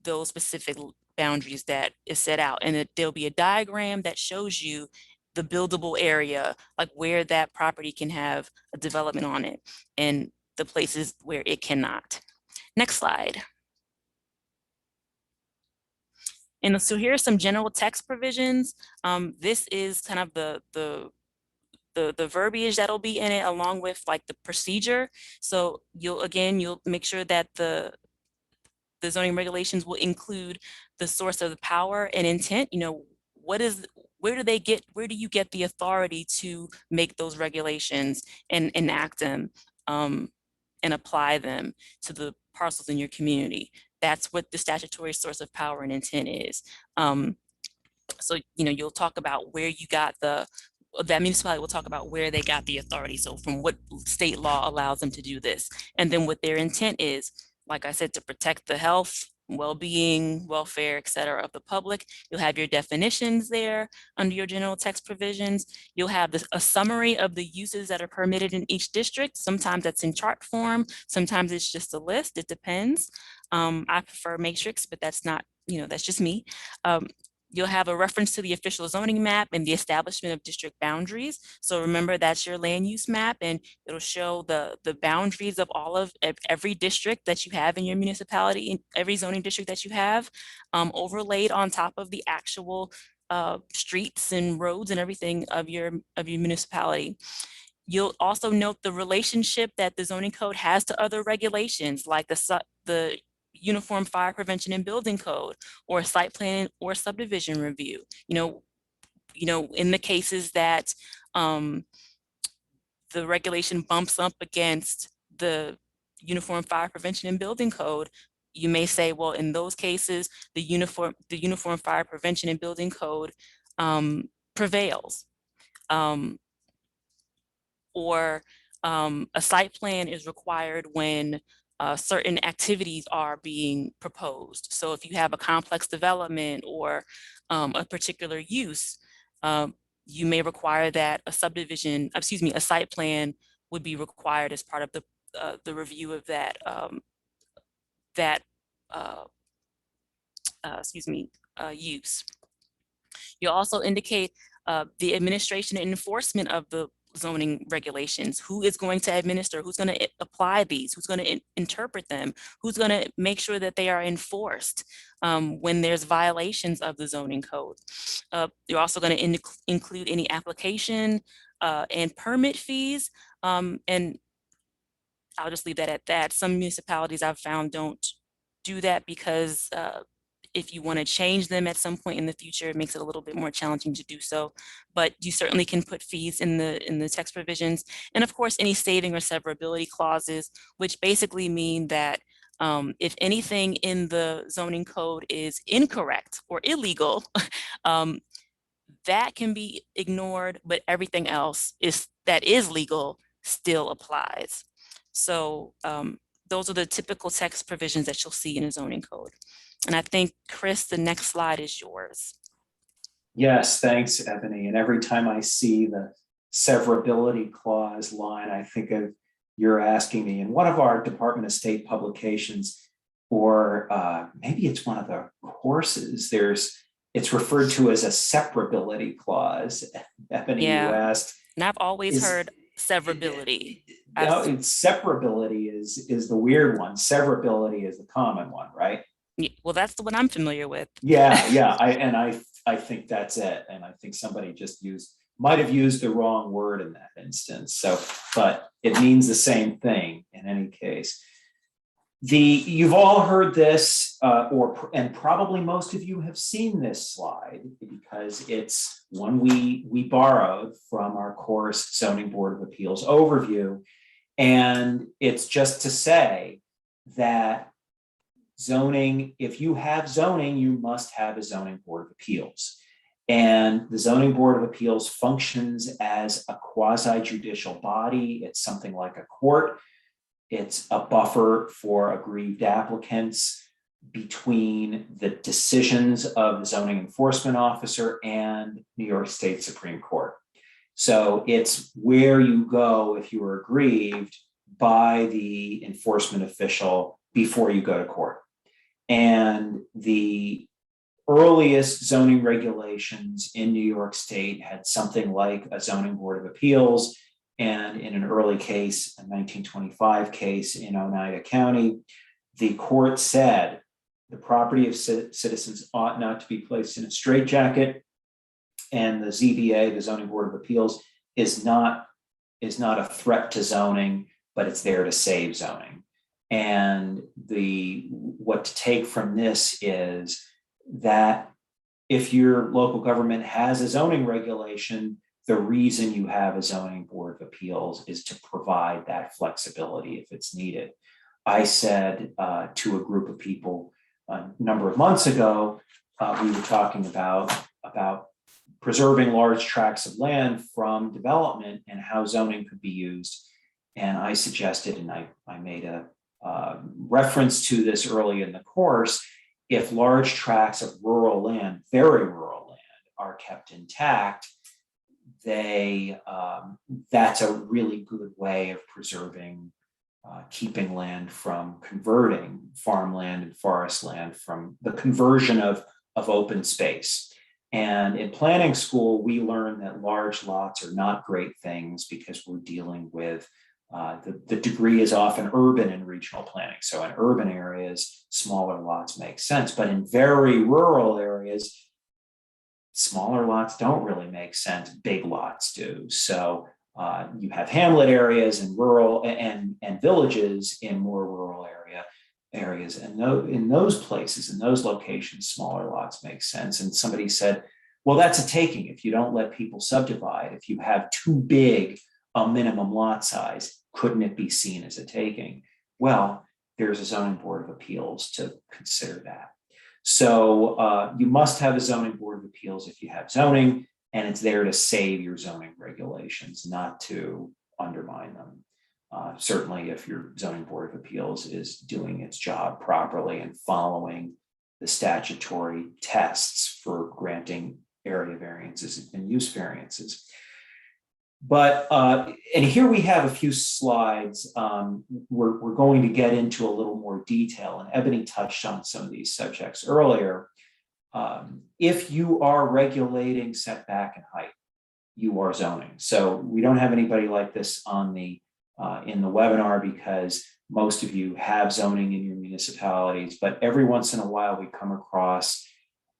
those specific boundaries that is set out. And there'll be a diagram that shows you the buildable area, like where that property can have a development on it and the places where it cannot. Next slide. And so here are some general text provisions. This is kind of the verbiage that'll be in it, along with like the procedure. So you'll make sure that the zoning regulations will include the source of the power and intent. Where do you get the authority to make those regulations and enact them and apply them to the parcels in your community? That's what the statutory source of power and intent is. So you'll talk about where you got that municipality will talk about where they got the authority. So from what state law allows them to do this, and then what their intent is, like I said, to protect the health, well-being, welfare, et cetera, of the public. You'll have your definitions there under your general text provisions. You'll have a summary of the uses that are permitted in each district. Sometimes that's in chart form. Sometimes it's just a list. It depends. I prefer matrix, but that's not, that's just me. You'll have a reference to the official zoning map and the establishment of district boundaries. So remember, that's your land use map, and it'll show the boundaries of every district that you have in your municipality, every zoning district that you have, overlaid on top of the actual streets and roads and everything of your municipality. You'll also note the relationship that the zoning code has to other regulations, like the Uniform Fire Prevention and Building Code, or site plan or subdivision review. In the cases that the regulation bumps up against the Uniform Fire Prevention and Building Code, you may say, well, in those cases, the Uniform Fire Prevention and Building Code prevails. Or a site plan is required when certain activities are being proposed. So if you have a complex development or a particular use, you may require that a site plan would be required as part of the review of that use. You'll also indicate the administration and enforcement of the zoning regulations. Who is going to administer? Who's going to apply these? Who's going to interpret them? Who's going to make sure that they are enforced when there's violations of the zoning code? You're also going to include any application and permit fees. And I'll just leave that at that. Some municipalities I've found don't do that because if you want to change them at some point in the future, it makes it a little bit more challenging to do so. But you certainly can put fees in the text provisions. And of course, any saving or severability clauses, which basically mean that if anything in the zoning code is incorrect or illegal, that can be ignored, but everything else that is legal still applies. So those are the typical text provisions that you'll see in a zoning code. And I think, Chris, the next slide is yours. Yes, thanks, Ebony. And every time I see the severability clause line, I think of you're asking me in one of our Department of State publications, or maybe it's one of the courses, it's referred to as a separability clause. Ebony, Yeah. you asked. And I've always heard severability. separability is the weird one. Severability is the common one, right? Well, that's the one I'm familiar with. Yeah. I think that's it. And I think somebody just might have used the wrong word in that instance. So, but it means the same thing in any case. You've all heard this, and probably most of you have seen this slide because it's one we borrowed from our course Zoning Board of Appeals overview. And it's just to say that zoning, if you have zoning, you must have a zoning board of appeals. And the zoning board of appeals functions as a quasi-judicial body. It's something like a court. It's a buffer for aggrieved applicants between the decisions of the zoning enforcement officer and New York State Supreme Court. So it's where you go if you are aggrieved by the enforcement official before you go to court. And the earliest zoning regulations in New York State had something like a zoning board of appeals. And in an early case, a 1925 case in Oneida County, the court said the property of citizens ought not to be placed in a straitjacket. And the ZBA, the Zoning Board of Appeals, is not a threat to zoning, but it's there to save zoning. And what to take from this is that if your local government has a zoning regulation, the reason you have a zoning board of appeals is to provide that flexibility if it's needed. I said to a group of people a number of months ago, we were talking about preserving large tracts of land from development and how zoning could be used. And I suggested, and I made a reference to this early in the course, if large tracts of rural land, very rural land, are kept intact, that's a really good way of preserving, keeping land from converting farmland and forest land from the conversion of open space. And in planning school, we learned that large lots are not great things because we're dealing with the degree is often urban in regional planning. So in urban areas, smaller lots make sense, but in very rural areas, smaller lots don't really make sense. Big lots do. So you have hamlet areas and rural and villages in more rural areas. And in those places, in those locations, smaller lots make sense. And somebody said, well, that's a taking if you don't let people subdivide. If you have too big a minimum lot size, couldn't it be seen as a taking? Well, there's a zoning board of appeals to consider that. So you must have a zoning board of appeals if you have zoning, and it's there to save your zoning regulations, not to undermine them. Certainly if your zoning board of appeals is doing its job properly and following the statutory tests for granting area variances and use variances. But, and here we have a few slides. We're going to get into a little more detail, and Ebony touched on some of these subjects earlier. If you are regulating setback and height, you are zoning. So we don't have anybody like this on in the webinar because most of you have zoning in your municipalities, but every once in a while we come across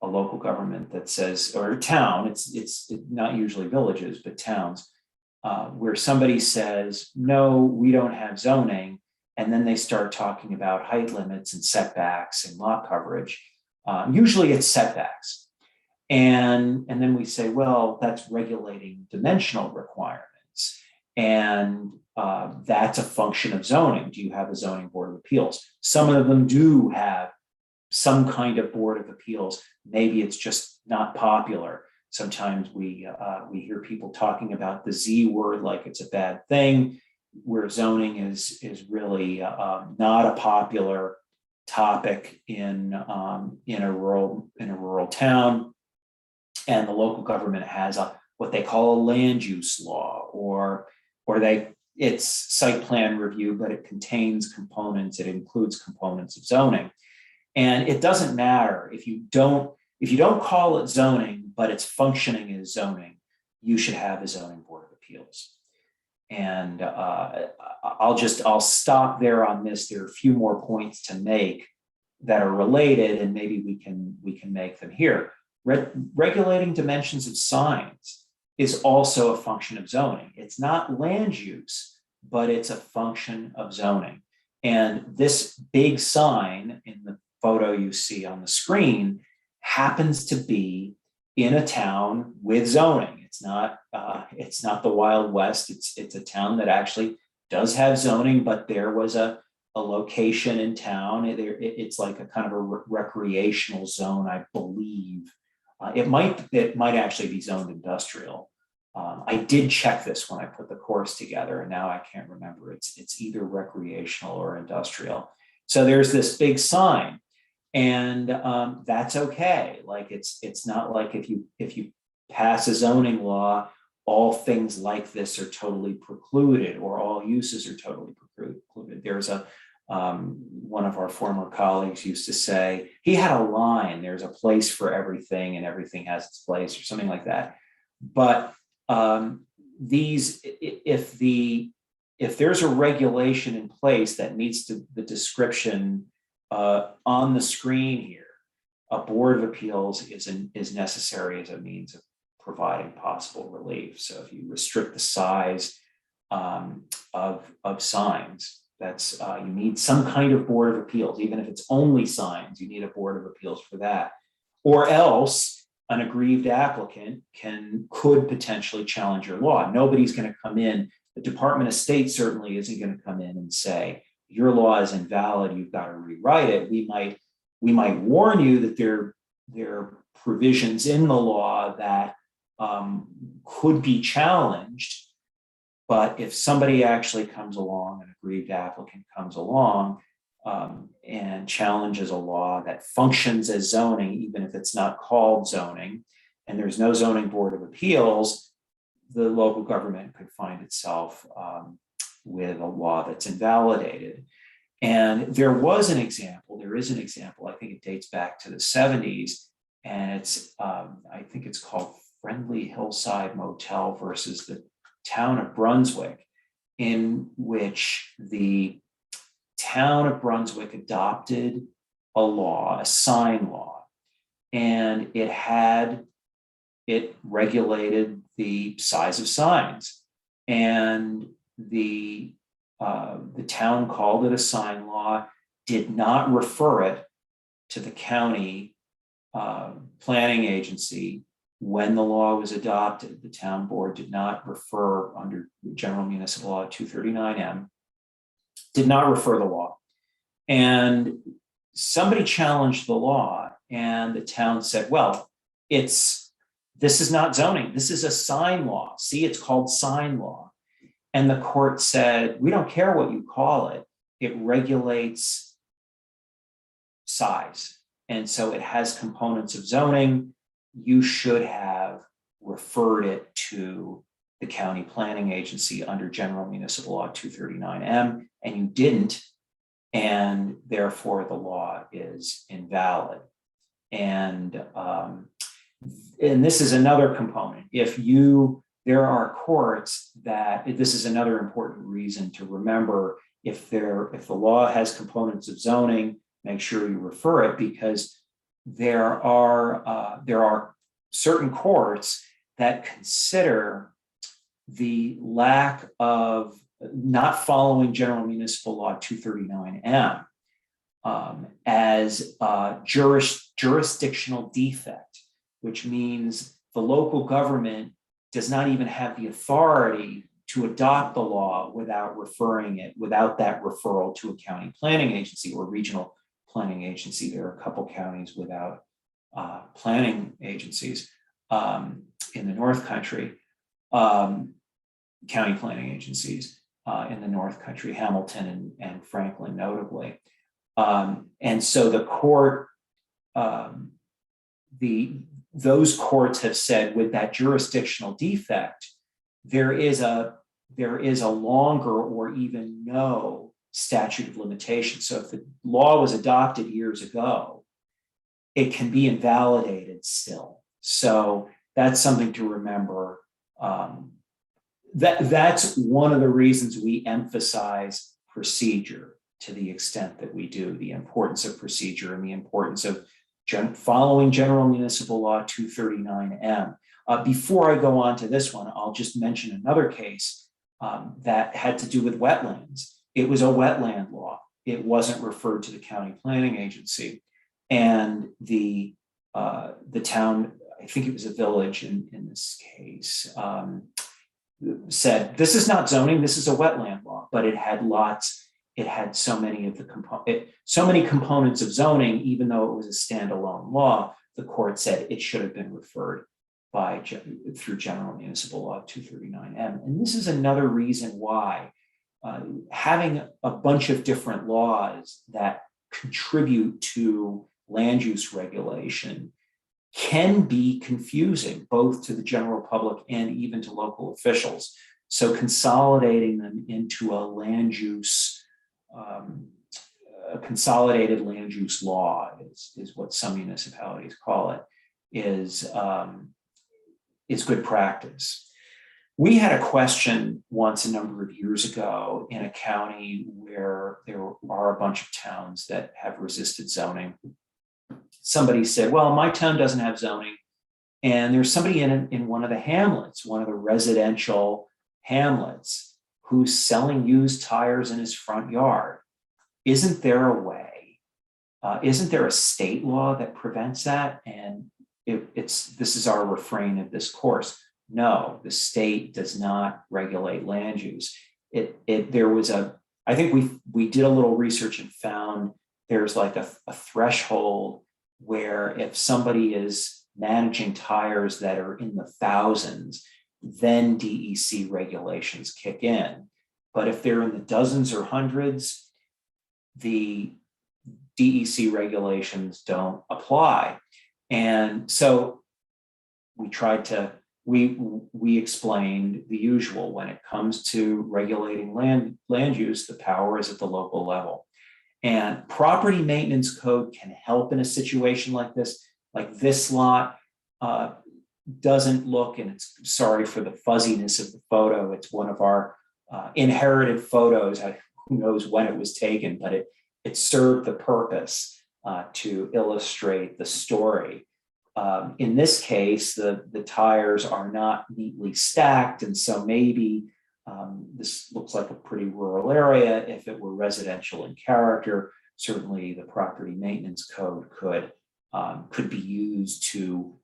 a local government that says, or a town, it's not usually villages, but towns, where somebody says, no, we don't have zoning. And then they start talking about height limits and setbacks and lot coverage. Usually it's setbacks. And then we say, well, that's regulating dimensional requirements. And that's a function of zoning. Do you have a zoning board of appeals? Some of them do have some kind of board of appeals. Maybe it's just not popular. Sometimes we hear people talking about the Z word like it's a bad thing, where zoning is really not a popular topic in a rural town, and the local government has what they call a land use law, or it's site plan review, but it contains components. It includes components of zoning, and it doesn't matter if you don't call it zoning, but it's functioning as zoning, you should have a zoning board of appeals. And I'll stop there on this. There are a few more points to make that are related, and maybe we can make them here. Regulating dimensions of signs is also a function of zoning. It's not land use, but it's a function of zoning. And this big sign in the photo you see on the screen happens to be in a town with zoning. It's not the Wild West. It's a town that actually does have zoning, but there was a location in town. It's like a kind of a recreational zone, I believe. It might actually be zoned industrial. I did check this when I put the course together, and now I can't remember. It's either recreational or industrial. So there's this big sign, and that's okay. Like it's not like if you pass a zoning law, all things like this are totally precluded, or all uses are totally precluded. There's one of our former colleagues used to say, he had a line, there's a place for everything and everything has its place, or something like that. But if there's a regulation in place that meets the description on the screen here, a board of appeals is necessary as a means of providing possible relief. So if you restrict the size of signs, that's you need some kind of board of appeals. Even if it's only signs, you need a board of appeals for that. Or else an aggrieved applicant could potentially challenge your law. Nobody's going to come in. The Department of State certainly isn't going to come in and say, your law is invalid, you've got to rewrite it. We might warn you that there are provisions in the law that could be challenged. But if somebody actually comes along, an aggrieved applicant comes along and challenges a law that functions as zoning, even if it's not called zoning, and there's no zoning board of appeals, the local government could find itself with a law that's invalidated. And there is an example, I think it dates back to the 70s, and I think it's called Friendly Hillside Motel versus the town of Brunswick, in which the town of Brunswick adopted a law, a sign law, and it regulated the size of signs. And the town called it a sign law, did not refer it to the county planning agency. When the law was adopted, the town board did not refer, under General Municipal Law 239M, did not refer the law. And somebody challenged the law, and the town said, well, this is not zoning, this is a sign law. See, it's called sign law. And the court said, we don't care what you call it, it regulates size. And so it has components of zoning. You should have referred it to the county planning agency under General Municipal Law 239M, and you didn't, and therefore the law is invalid. And this is another component. There are courts that, this is another important reason to remember, if the law has components of zoning, make sure you refer it, because there are certain courts that consider the lack of not following General Municipal Law 239M as a jurisdictional defect, which means the local government does not even have the authority to adopt the law without that referral to a county planning agency or regional planning agency. There are a couple counties without planning agencies in the North Country, county planning agencies in the North Country, Hamilton and Franklin notably. And so the court, those courts have said, with that jurisdictional defect, there is a longer or even no statute of limitations. So if the law was adopted years ago, it can be invalidated still. So that's something to remember That's one of the reasons we emphasize procedure to the extent that we do, the importance of procedure and the importance of following General Municipal Law 239M. Before I go on to this one, I'll just mention another case that had to do with wetlands. It was a wetland law. It wasn't referred to the county planning agency, and the town, I think it was a village in this case, said this is not zoning, this is a wetland law, but it had so many of the so many components of zoning, even though it was a standalone law. The court said it should have been referred through General Municipal Law 239M. And this is another reason why having a bunch of different laws that contribute to land use regulation can be confusing, both to the general public and even to local officials. So consolidating them into a land use, a consolidated land use law is what some municipalities call it, is good practice. We had a question once a number of years ago in a county where there are a bunch of towns that have resisted zoning. Somebody said, well, my town doesn't have zoning, and there's somebody in one of the hamlets, one of the residential hamlets, who's selling used tires in his front yard. Isn't there a way? Isn't there a state law that prevents that? And this is our refrain of this course. No, the state does not regulate land use. I think we did a little research and found there's like a threshold where if somebody is managing tires that are in the thousands, then DEC regulations kick in. But if they're in the dozens or hundreds, the DEC regulations don't apply. And so we explained the usual. When it comes to regulating land use, the power is at the local level. And property maintenance code can help in a situation like this. Like this lot doesn't look, and it's sorry for the fuzziness of the photo. It's one of our inherited photos. Who knows when it was taken, but it served the purpose to illustrate the story. In this case, the tires are not neatly stacked, and so maybe this looks like a pretty rural area. If it were residential in character, certainly the property maintenance code could be used to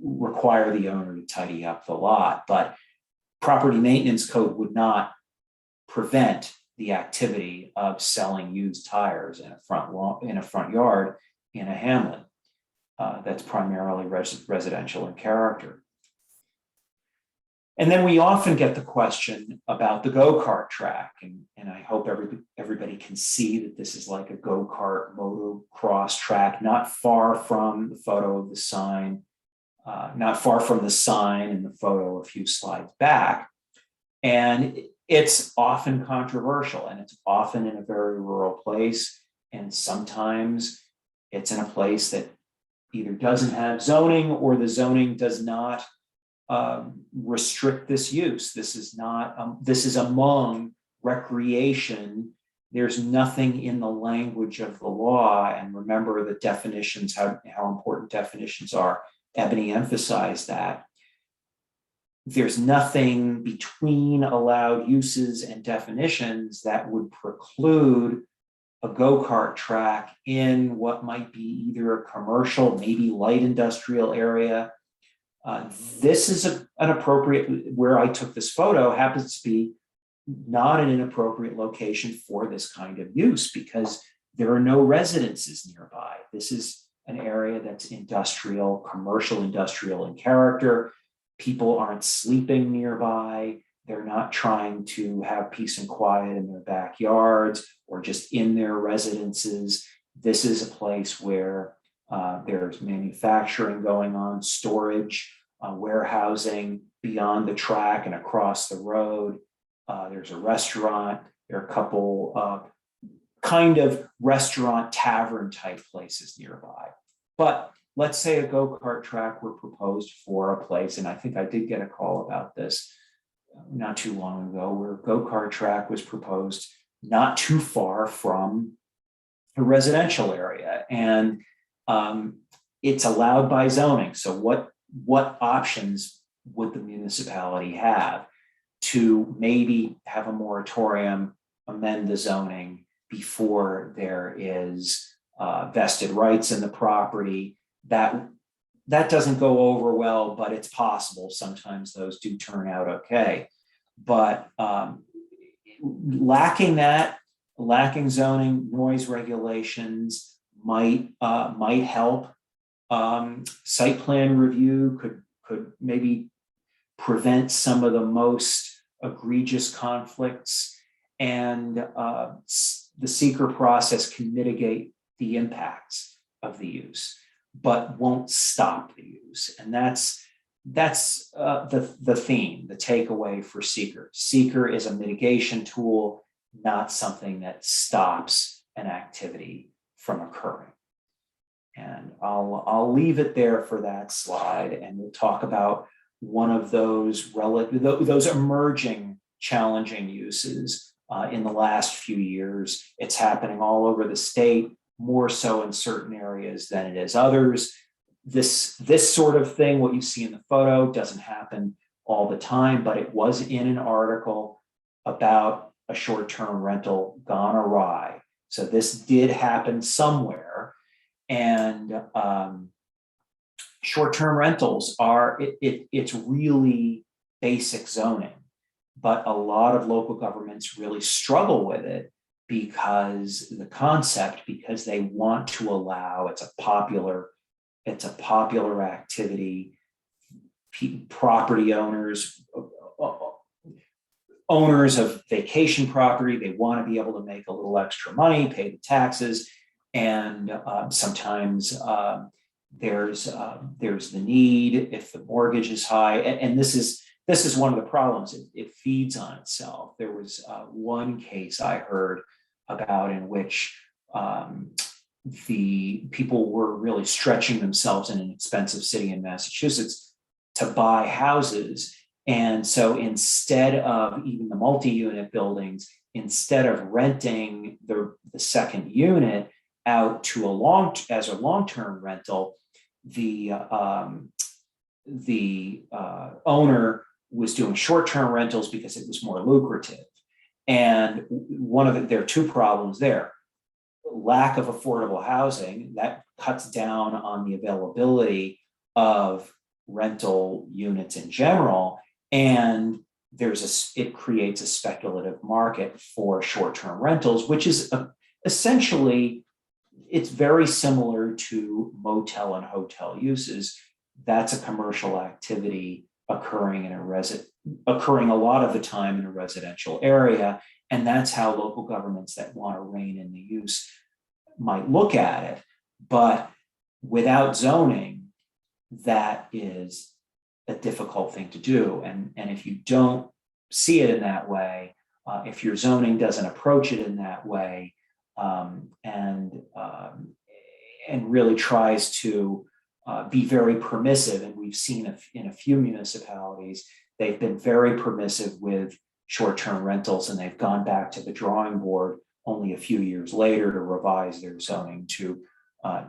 require the owner to tidy up the lot, but property maintenance code would not prevent the activity of selling used tires in a front yard in a hamlet that's primarily residential in character. And then we often get the question about the go-kart track, and I hope everybody can see that this is like a go-kart motocross track, not far from the photo of the sign, not far from the sign in the photo a few slides back. And it's often controversial, and it's often in a very rural place, and sometimes it's in a place that either doesn't have zoning or the zoning does not restrict this use. This is among recreation. There's nothing in the language of the law, and remember the definitions, how important definitions are. Ebony emphasized that. There's nothing between allowed uses and definitions that would preclude a go-kart track in what might be either a commercial, maybe light industrial area. This is an appropriate, where I took this photo happens to be not an inappropriate location for this kind of use because there are no residences nearby. This is an area that's industrial, commercial industrial in character. People aren't sleeping nearby. They're not trying to have peace and quiet in their backyards or just in their residences. This is a place where there's manufacturing going on, storage, warehousing beyond the track and across the road. There's a restaurant. There are a couple kind of restaurant tavern type places nearby. But let's say a go-kart track were proposed for a place, and I think I did get a call about this, not too long ago where a go-kart track was proposed not too far from the residential area, and it's allowed by zoning. So what options would the municipality have to maybe have a moratorium, amend the zoning before there is vested rights in the property? That doesn't go over well, but it's possible. Sometimes those do turn out okay. But lacking zoning, noise regulations might help. Site plan review could maybe prevent some of the most egregious conflicts, and the seeker process can mitigate the impacts of the use, but won't stop the use. And that's the theme, the takeaway for seeker. Seeker is a mitigation tool, not something that stops an activity from occurring. And I'll leave it there for that slide, and we'll talk about one of those emerging challenging uses in the last few years. It's happening all over the state, more so in certain areas than it is others. This sort of thing, what you see in the photo, doesn't happen all the time, but it was in an article about a short-term rental gone awry. So this did happen somewhere. And short-term rentals are, it's really basic zoning, but a lot of local governments really struggle with it because they want to allow, it's a popular activity. Property owners of vacation property, they want to be able to make a little extra money, pay the taxes, and sometimes there's the need if the mortgage is high, and this is one of the problems. It feeds on itself. There was one case I heard about in which the people were really stretching themselves in an expensive city in Massachusetts to buy houses. And so instead of even the multi-unit buildings, instead of renting the second unit out to as a long-term rental, the owner was doing short-term rentals because it was more lucrative. And there are two problems there. Lack of affordable housing, that cuts down on the availability of rental units in general, and it creates a speculative market for short-term rentals, which is essentially, it's very similar to motel and hotel uses. That's a commercial activity occurring a lot of the time in a residential area, and that's how local governments that want to rein in the use might look at it. But without zoning, that is a difficult thing to do. And if you don't see it in that way, if your zoning doesn't approach it in that way, and really tries to be very permissive, and we've seen in a few municipalities, they've been very permissive with short-term rentals, and they've gone back to the drawing board only a few years later to revise their zoning to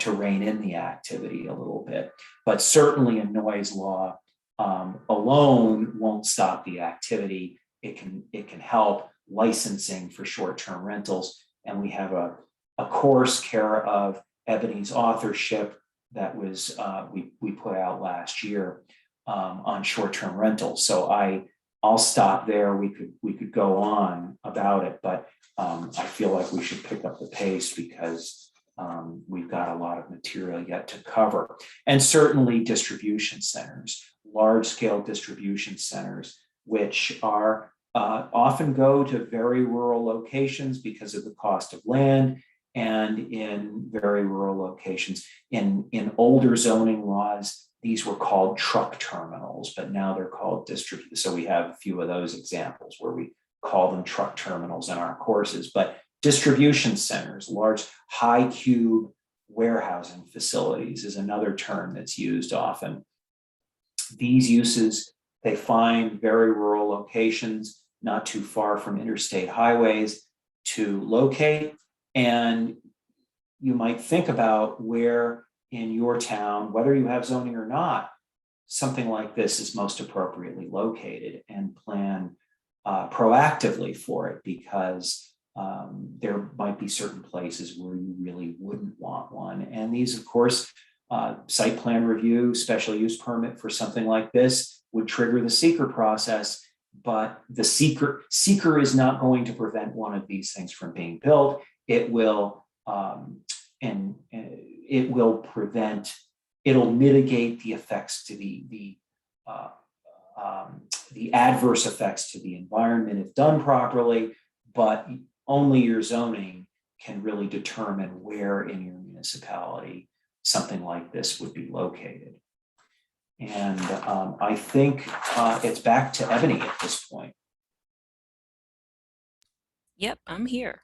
rein in the activity a little bit. But certainly a noise law alone won't stop the activity. It can help licensing for short-term rentals, and we have a course care of Ebony's authorship that was we put out last year on short-term rentals. So I'll stop there. We could go on about it, but I feel like we should pick up the pace because we've got a lot of material yet to cover. And certainly distribution centers, large-scale distribution centers, which are often go to very rural locations because of the cost of land, and in very rural locations. In older zoning laws, these were called truck terminals, but now they're called distribution. So we have a few of those examples where we call them truck terminals in our courses. But distribution centers, large high cube warehousing facilities is another term that's used often. These uses, They find very rural locations not too far from interstate highways to locate. And you might think about where in your town, whether you have zoning or not, something like this is most appropriately located, and plan proactively for it, because there might be certain places where you really wouldn't want one. And these, of course, site plan review, special use permit for something like this would trigger the seeker process, but the seeker is not going to prevent one of these things from being built. It will, and it will prevent, it'll mitigate the effects to the adverse effects to the environment if done properly, but only your zoning can really determine where in your municipality something like this would be located. And I think it's back to Ebony at this point. Yep, I'm here.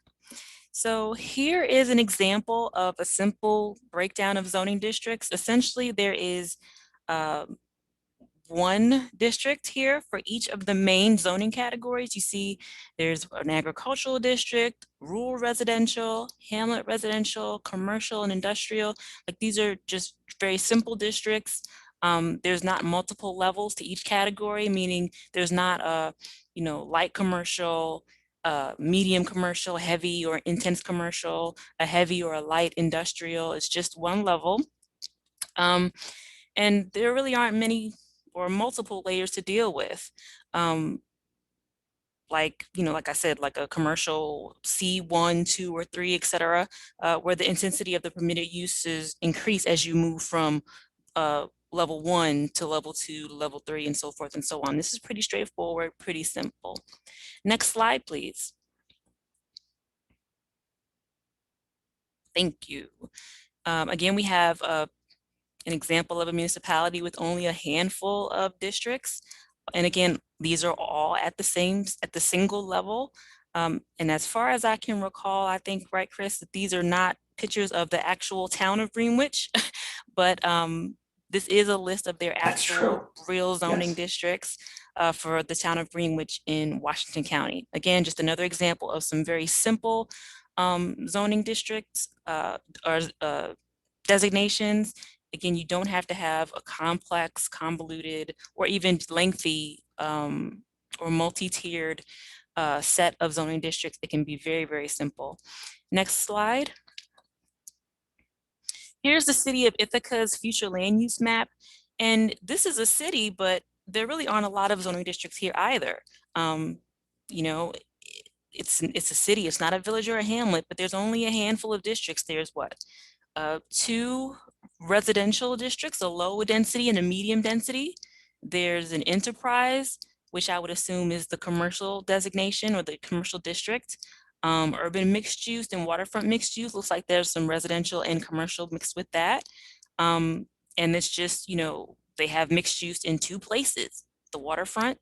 So here is an example of a simple breakdown of zoning districts. Essentially, there is one district here for each of the main zoning categories. You see there's an agricultural district, rural residential, hamlet residential, commercial and industrial. Like, these are just very simple districts. There's not multiple levels to each category, meaning there's not a, light commercial, medium commercial, heavy or intense commercial, a heavy or a light industrial. It's just one level. And there really aren't many or multiple layers to deal with. Like I said, like a commercial C1, 2, or 3, etc., where the intensity of the permitted uses increase as you move from level 1 to level 2 to level 3, and so forth and so on. This is pretty straightforward, pretty simple. Next slide, please. Thank you. Again, we have an example of a municipality with only a handful of districts. And again, these are all at the single level. And as far as I can recall, I think, right, Chris, that these are not pictures of the actual town of Greenwich, but this is a list of their actual real zoning districts for the town of Greenwich in Washington County. Again, just another example of some very simple zoning districts or designations. Again, you don't have to have a complex, convoluted, or even lengthy or multi-tiered set of zoning districts. It can be very, very simple. Next slide. Here's the city of Ithaca's future land use map. And this is a city, but there really aren't a lot of zoning districts here either. It's a city, it's not a village or a hamlet, but there's only a handful of districts. There's what? 2 residential districts, a low density and a medium density. There's an enterprise, which I would assume is the commercial designation or the commercial district. Urban mixed use and waterfront mixed use. Looks like there's some residential and commercial mixed with that. And it's just, they have mixed use in 2 places, the waterfront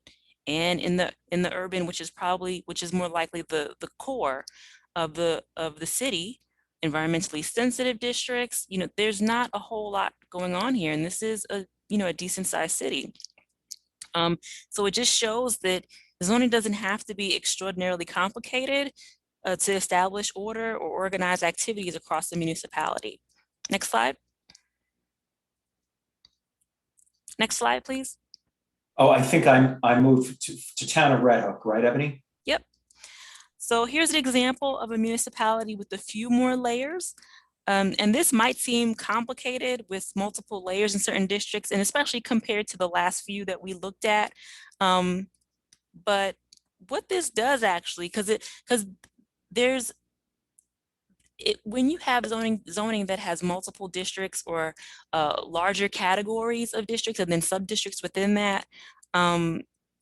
and in the urban, which is more likely the core of the city. Environmentally sensitive districts. There's not a whole lot going on here, and this is a decent sized city. So it just shows that zoning doesn't have to be extraordinarily complicated to establish order or organize activities across the municipality. Next slide. Next slide, please. Oh, I think I moved to town of Red Hook, right, Ebony? Yep. So here's an example of a municipality with a few more layers. And this might seem complicated with multiple layers in certain districts, and especially compared to the last few that we looked at. But what this does actually, when you have zoning that has multiple districts or larger categories of districts and then sub-districts within that,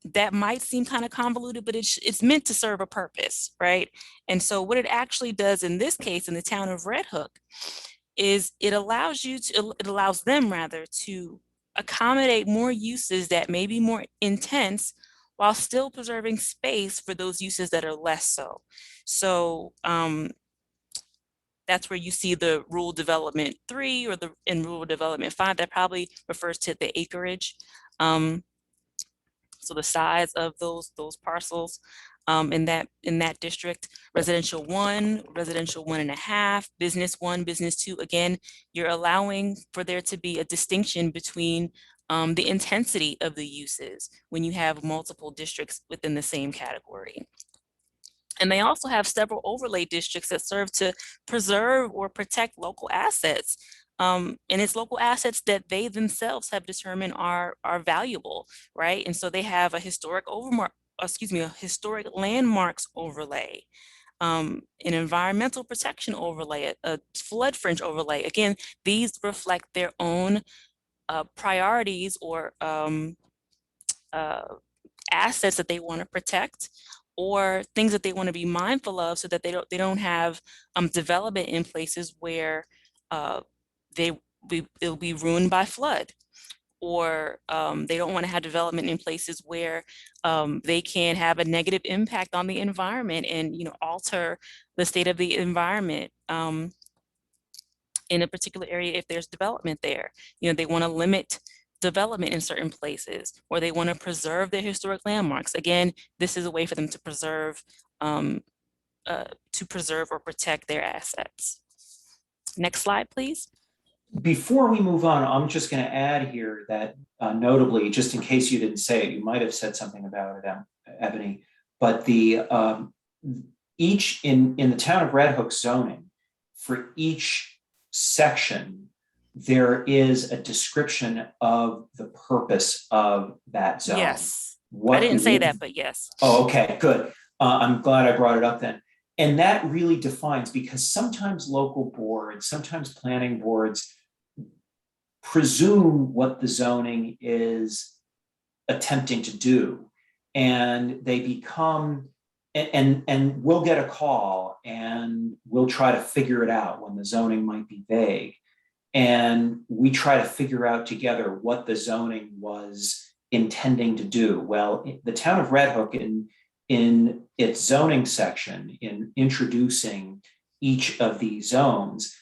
that might seem kind of convoluted, but it's meant to serve a purpose, right? And so what it actually does in this case, in the town of Red Hook, is it allows them rather to accommodate more uses that may be more intense while still preserving space for those uses that are less so. So that's where you see the rural development 3 or in rural development 5, that probably refers to the acreage. So the size of those parcels in that district, residential 1, residential 1.5, business 1, business 2. Again, you're allowing for there to be a distinction between the intensity of the uses when you have multiple districts within the same category. And they also have several overlay districts that serve to preserve or protect local assets. And it's local assets that they themselves have determined are valuable, right? And so they have a historic a historic landmarks overlay, an environmental protection overlay, a flood fringe overlay. Again, these reflect their own priorities or assets that they want to protect, or things that they want to be mindful of, so that they don't have development in places where it'll be ruined by flood, or they don't want to have development in places where they can have a negative impact on the environment and alter the state of the environment in a particular area if there's development there. They want to limit development in certain places, or they want to preserve their historic landmarks. Again, this is a way for them to preserve or protect their assets. Next slide, please. Before we move on, I'm just going to add here that notably, just in case you didn't say it, you might have said something about it, Ebony, but the each in the town of Red Hook zoning, for each section, there is a description of the purpose of that zone. Yes, I didn't say that, but yes. Oh, okay, good. I'm glad I brought it up then. And that really defines, because sometimes local boards, sometimes planning boards presume what the zoning is attempting to do. And they become, and we'll get a call and we'll try to figure it out when the zoning might be vague. And we try to figure out together what the zoning was intending to do. Well, the town of Red Hook in its zoning section, in introducing each of these zones,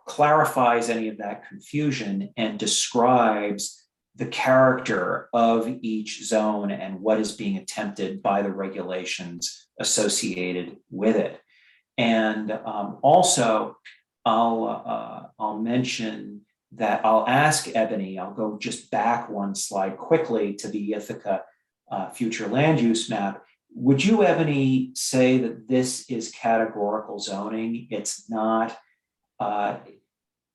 clarifies any of that confusion and describes the character of each zone and what is being attempted by the regulations associated with it. And also, I'll mention that I'll ask Ebony, I'll go just back one slide quickly to the Ithaca future land use map. Would you, Ebony, say that this is categorical zoning? It's not,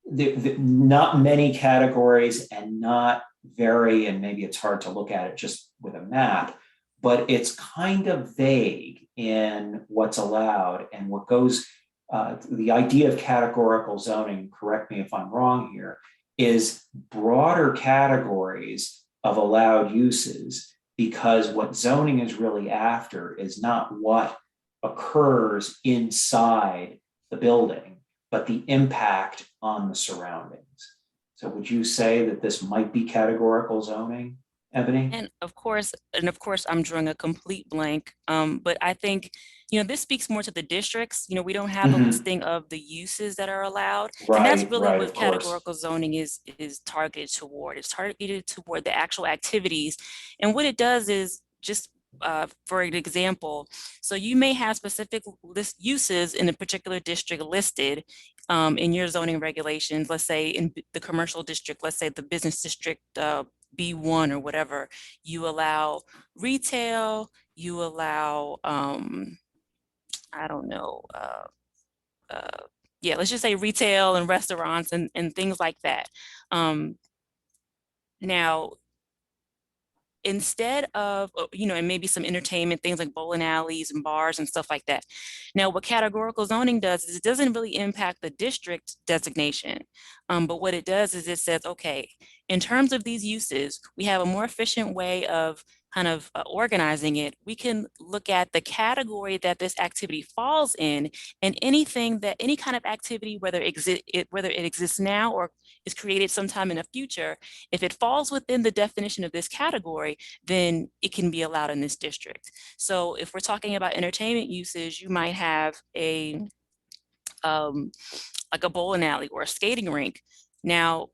not many categories and not very, and maybe it's hard to look at it just with a map, but it's kind of vague in what's allowed and what goes. The idea of categorical zoning, correct me if I'm wrong here, is broader categories of allowed uses, because what zoning is really after is not what occurs inside the building, but the impact on the surroundings. So would you say that this might be categorical zoning, Ebony? And of course, I'm drawing a complete blank. But I think, this speaks more to the districts. We don't have a listing of the uses that are allowed. Right, and that's really right, what categorical zoning is targeted toward. It's targeted toward the actual activities. And what it does is just, for an example, so you may have specific list uses in a particular district listed in your zoning regulations. Let's say in the commercial district, let's say the business district, B1 or whatever, you allow retail, you allow, I don't know, yeah, let's just say retail and restaurants and things like that. Now, instead of, and maybe some entertainment, things like bowling alleys and bars and stuff like that. Now, what categorical zoning does is it doesn't really impact the district designation. But what it does is it says, okay, in terms of these uses, we have a more efficient way of kind of organizing it. We can look at the category that this activity falls in, and any kind of activity, whether it exists now or is created sometime in the future, if it falls within the definition of this category, then it can be allowed in this district. So if we're talking about entertainment uses, you might have a like a bowling alley or a skating rink. Now,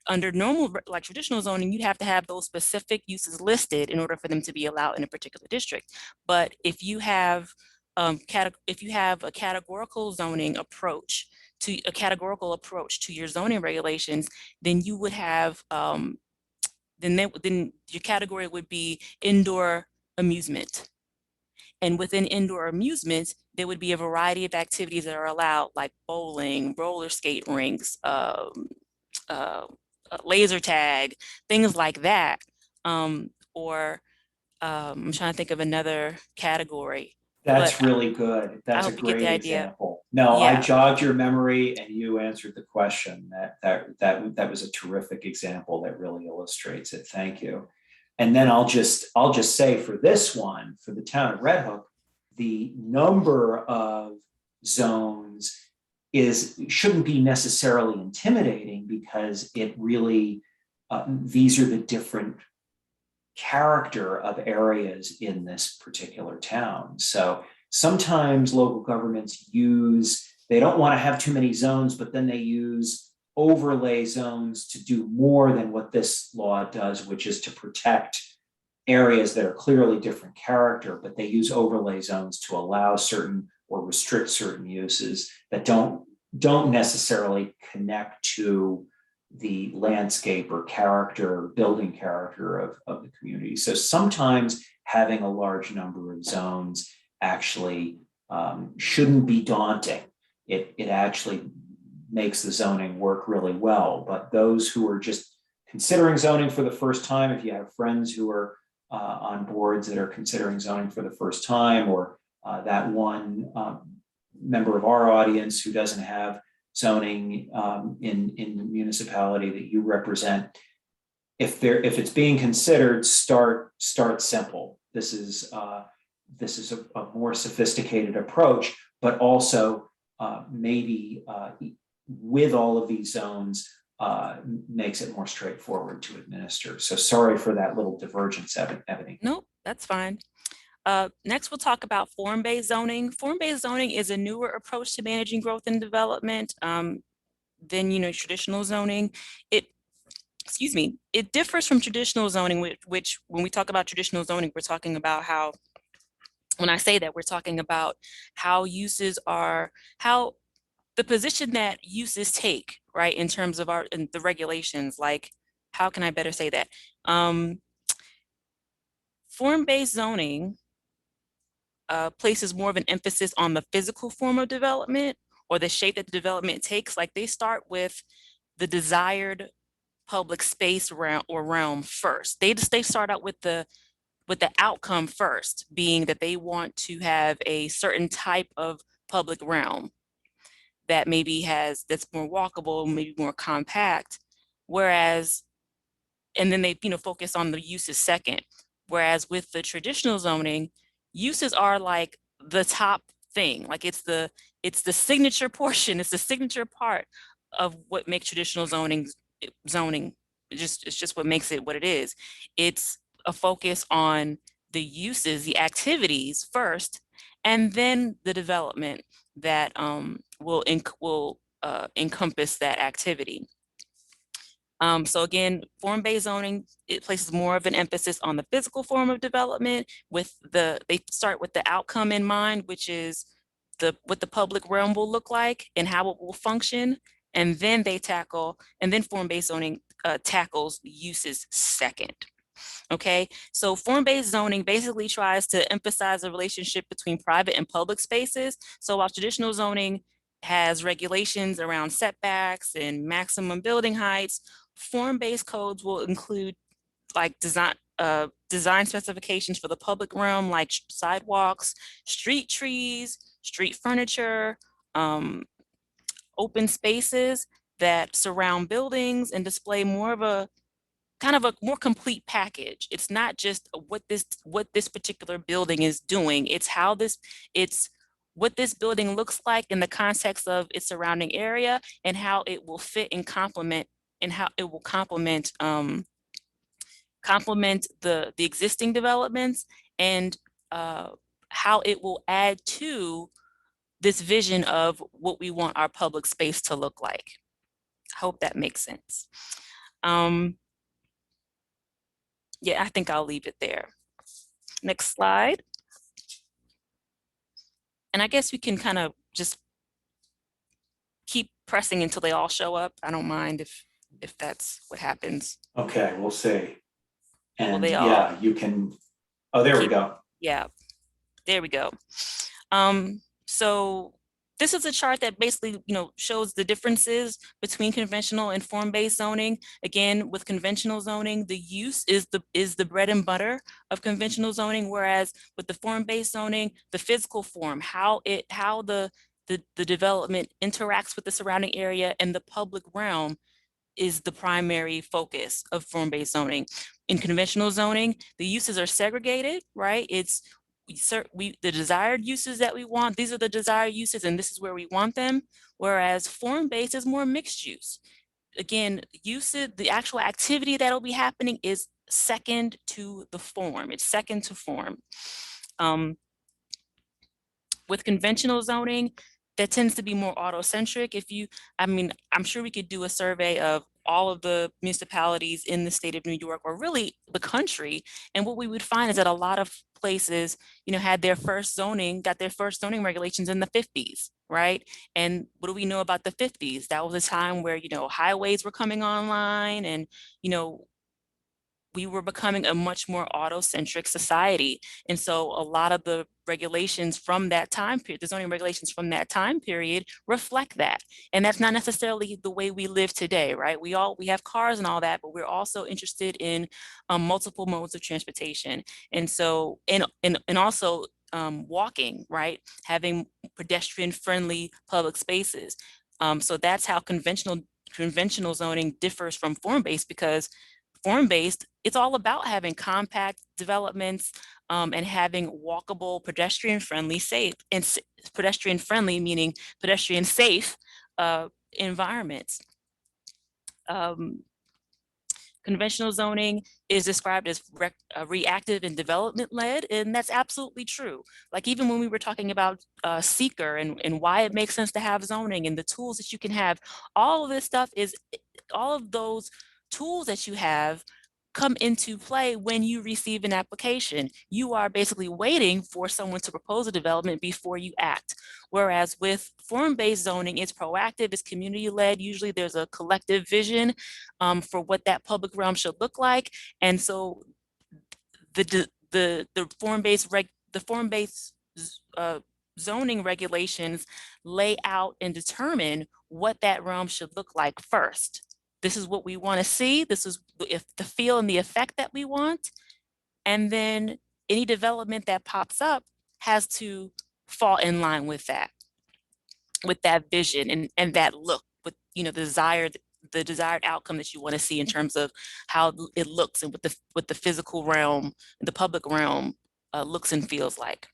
under normal, like traditional zoning, you'd have to have those specific uses listed in order for them to be allowed in a particular district. But if you have a categorical zoning approach to your zoning regulations, then you would have then your category would be indoor amusement. And within indoor amusement, there would be a variety of activities that are allowed, like bowling, roller skate rinks, laser tag, things like that. Or I'm trying to think of another category, but That's really good. I That's a hope you get the great idea. example. No, I Yeah. jogged your memory and you answered the question. That was a terrific example that really illustrates it. Thank you. And then I'll just say for this one, for the town of Red Hook, the number of zones shouldn't be necessarily intimidating, because it really these are the different character of areas in this particular town. So sometimes local governments they don't want to have too many zones, but then they use overlay zones to do more than what this law does, which is to protect areas that are clearly different character, but they use overlay zones to allow certain or restrict certain uses that don't necessarily connect to the landscape or character, building character of the community. So sometimes having a large number of zones actually shouldn't be daunting. It actually makes the zoning work really well. But those who are just considering zoning for the first time, if you have friends who are on boards that are considering zoning for the first time, or that one member of our audience who doesn't have zoning in the municipality that you represent, if it's being considered, start simple. This is a more sophisticated approach, but also maybe with all of these zones makes it more straightforward to administer. So sorry for that little divergence, Ebony. Nope, that's fine. Next, we'll talk about form-based zoning. Form-based zoning is a newer approach to managing growth and development than traditional zoning. It differs from traditional zoning, which when we talk about traditional zoning, we're talking about how, when I say that, we're talking about how the position that uses take, right, in terms of the regulations. Like, how can I better say that? Form-based zoning places more of an emphasis on the physical form of development, or the shape that the development takes. Like, they start with the desired public space realm first. They start out with the outcome first, being that they want to have a certain type of public realm that that's more walkable, maybe more compact. And then they focus on the uses second. Whereas with the traditional zoning, uses are like the top thing. Like, it's the signature portion, it's the signature part of what makes traditional zoning. It's just what makes it what it is. It's a focus on the uses, the activities first, and then the development that will encompass that activity. So again, form-based zoning, it places more of an emphasis on the physical form of development. They start with the outcome in mind, which is what the public realm will look like and how it will function. And then form-based zoning tackles uses second. Okay, so form-based zoning basically tries to emphasize the relationship between private and public spaces. So while traditional zoning has regulations around setbacks and maximum building heights, form-based codes will include like design specifications for the public realm, like sidewalks, street trees, street furniture, open spaces that surround buildings, and display more of a kind of a more complete package. It's not just what this particular building is doing. It's what this building looks like in the context of its surrounding area, and how it will fit and complement, the existing developments, and how it will add to this vision of what we want our public space to look like. I hope that makes sense. Yeah, I think I'll leave it there. Next slide. And I guess we can kind of just keep pressing until they all show up. I don't mind if that's what happens. Okay, we'll see. Will And they all yeah, you can, oh, there we keep, go. yeah, there we go. So this is a chart that basically, shows the differences between conventional and form-based zoning. Again, with conventional zoning, the use is the bread and butter of conventional zoning, whereas with the form-based zoning, the physical form, how the development interacts with the surrounding area and the public realm is the primary focus of form-based zoning. In conventional zoning, the uses are segregated, right? It's the desired uses that we want, these are the desired uses and this is where we want them. Whereas form-based is more mixed use. Again, usage, the actual activity that'll be happening is second to the form. It's second to form. With conventional zoning, that tends to be more auto-centric. I'm sure we could do a survey of all of the municipalities in the state of New York, or really the country. And what we would find is that a lot of places, got their first zoning regulations in the 50s, right? And what do we know about the 50s? That was a time where, highways were coming online and, we were becoming a much more auto-centric society. And so a lot of the regulations from that time period, the zoning regulations from that time period reflect that. And that's not necessarily the way we live today, right? We have cars and all that, but we're also interested in multiple modes of transportation. And so, and also walking, right? Having pedestrian-friendly public spaces. So that's how conventional zoning differs from form-based, because form-based, it's all about having compact developments and having walkable, pedestrian-friendly, safe, and pedestrian-friendly meaning pedestrian-safe environments. Conventional zoning is described as reactive and development-led, and that's absolutely true. Like even when we were talking about seeker and why it makes sense to have zoning and the tools that you can have, all of this stuff is, all of those tools that you have come into play when you receive an application. You are basically waiting for someone to propose a development before you act. Whereas with form-based zoning, it's proactive, it's community-led. Usually there's a collective vision for what that public realm should look like. And so the form-based zoning regulations lay out and determine what that realm should look like first. This is what we want to see. This is the feel and the effect that we want. And then any development that pops up has to fall in line with that vision and that look, with the desired outcome that you want to see in terms of how it looks and what the physical realm, the public realm looks and feels like.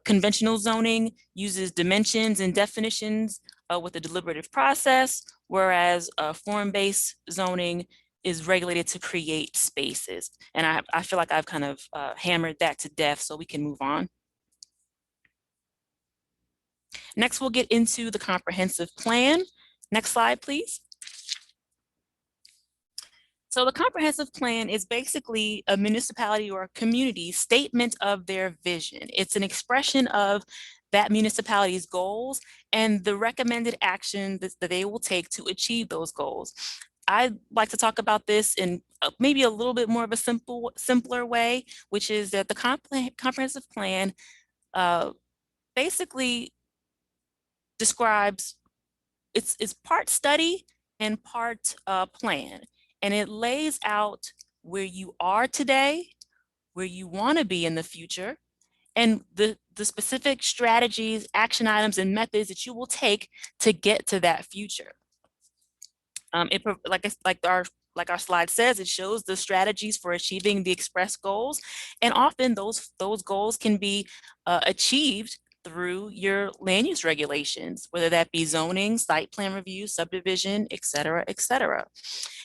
Conventional zoning uses dimensions and definitions with a deliberative process, whereas form-based zoning is regulated to create spaces. And I feel like I've kind of hammered that to death, so we can move on. Next, we'll get into the comprehensive plan. Next slide, please. So the comprehensive plan is basically a municipality or a community statement of their vision. It's an expression of that municipality's goals and the recommended action that they will take to achieve those goals. I'd like to talk about this in maybe a little bit more of a simpler way, which is that the comprehensive plan basically describes, it's part study and part plan. And it lays out where you are today, where you want to be in the future, and the specific strategies, action items, and methods that you will take to get to that future. Like our slide says, it shows the strategies for achieving the express goals, and often those goals can be achieved through your land use regulations, whether that be zoning, site plan review, subdivision, et cetera, et cetera.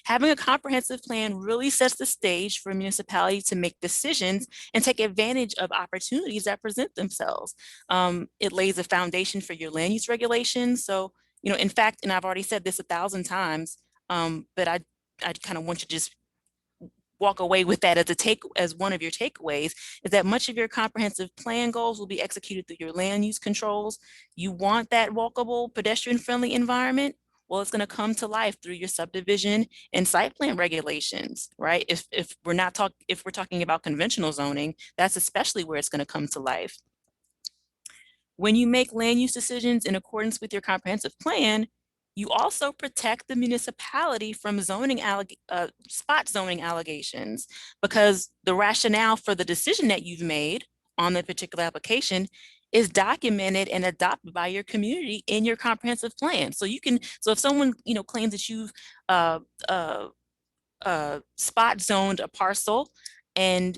Having a comprehensive plan really sets the stage for a municipality to make decisions and take advantage of opportunities that present themselves. It lays a foundation for your land use regulations. So, in fact, and I've already said this 1,000 times, but kind of want you to just walk away with that as one of your takeaways, is that much of your comprehensive plan goals will be executed through your land use controls. You want that walkable, pedestrian-friendly environment? Well, it's going to come to life through your subdivision and site plan regulations, right? If we're talking about conventional zoning, that's especially where it's going to come to life. When you make land use decisions in accordance with your comprehensive plan, you also protect the municipality from spot zoning allegations, because the rationale for the decision that you've made on the particular application is documented and adopted by your community in your comprehensive plan. So if someone claims that you've spot zoned a parcel, and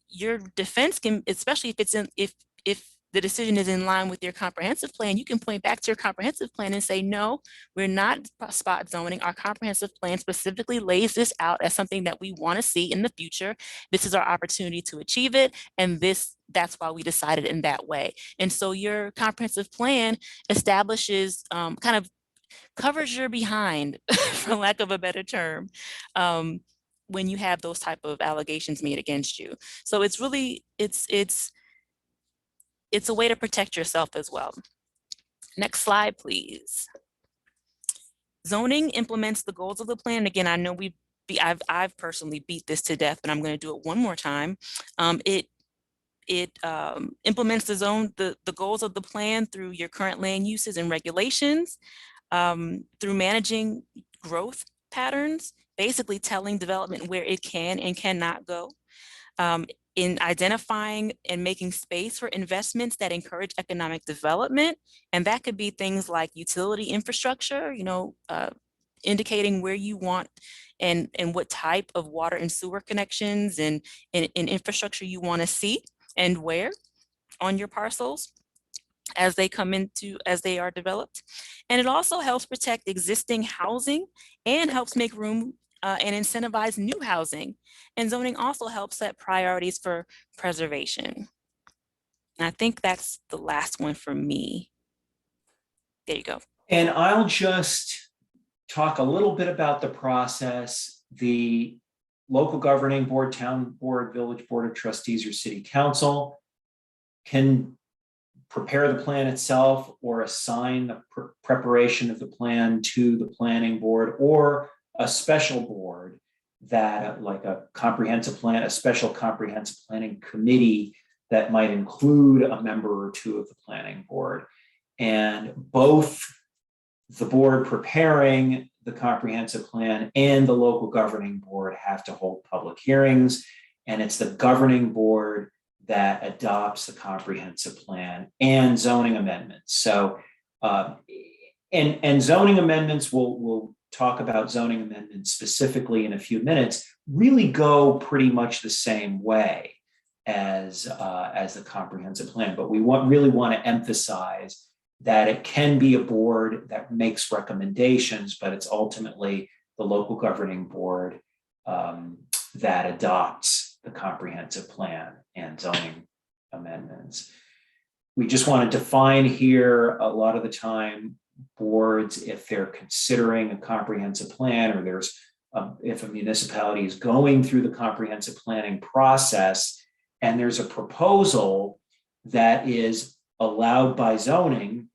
your defense can, especially if the decision is in line with your comprehensive plan, you can point back to your comprehensive plan and say, no, we're not spot zoning. Our comprehensive plan specifically lays this out as something that we want to see in the future. This is our opportunity to achieve it. And that's why we decided in that way. And so your comprehensive plan establishes, kind of covers your behind, for lack of a better term, when you have those type of allegations made against you. So it's really, it's a way to protect yourself as well. Next slide, please. Zoning implements the goals of the plan. Again, I know I've personally beat this to death, but I'm going to do it one more time. It implements the goals of the plan through your current land uses and regulations, through managing growth patterns, basically telling development where it can and cannot go. In identifying and making space for investments that encourage economic development. And that could be things like utility infrastructure, indicating where you want and what type of water and sewer connections and infrastructure you want to see and where on your parcels as they are developed. And it also helps protect existing housing and helps make room and incentivize new housing. And zoning also helps set priorities for preservation. And I think that's the last one for me. There you go. And I'll just talk a little bit about the process. The local governing board, town board, village board of trustees, or city council can prepare the plan itself or assign the preparation of the plan to the planning board or a special board that, like a comprehensive plan, a special comprehensive planning committee that might include a member or two of the planning board. And both the board preparing the comprehensive plan and the local governing board have to hold public hearings. And it's the governing board that adopts the comprehensive plan and zoning amendments. So, and zoning amendments, we'll talk about zoning amendments specifically in a few minutes, really go pretty much the same way as the comprehensive plan. But we really want to emphasize that it can be a board that makes recommendations, but it's ultimately the local governing board that adopts the comprehensive plan and zoning amendments. We just want to define here, a lot of the time, boards, if they're considering a comprehensive plan, or if a municipality is going through the comprehensive planning process and there's a proposal that is allowed by zoning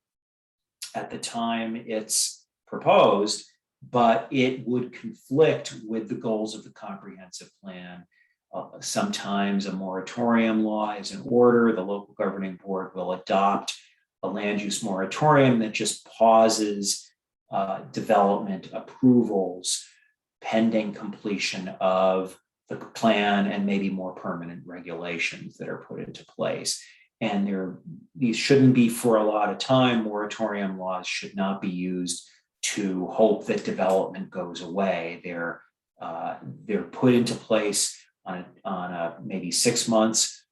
at the time it's proposed, but it would conflict with the goals of the comprehensive plan. Sometimes a moratorium law is in order. The local governing board will adopt a land use moratorium that just pauses development approvals pending completion of the plan and maybe more permanent regulations that are put into place. And these shouldn't be for a lot of time. Moratorium laws should not be used to hope that development goes away. They're put into place on a maybe 6 months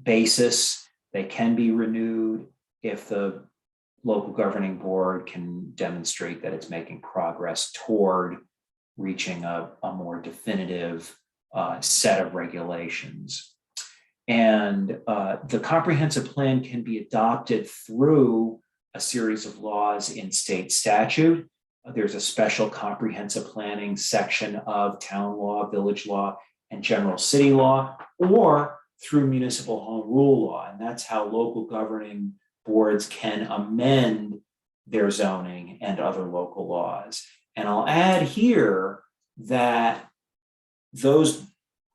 basis. They can be renewed if the local governing board can demonstrate that it's making progress toward reaching a more definitive set of regulations. And the comprehensive plan can be adopted through a series of laws in state statute. there's a special comprehensive planning section of town law, village law, and general city law, or through municipal home rule law. And that's how local governing boards can amend their zoning and other local laws. And I'll add here that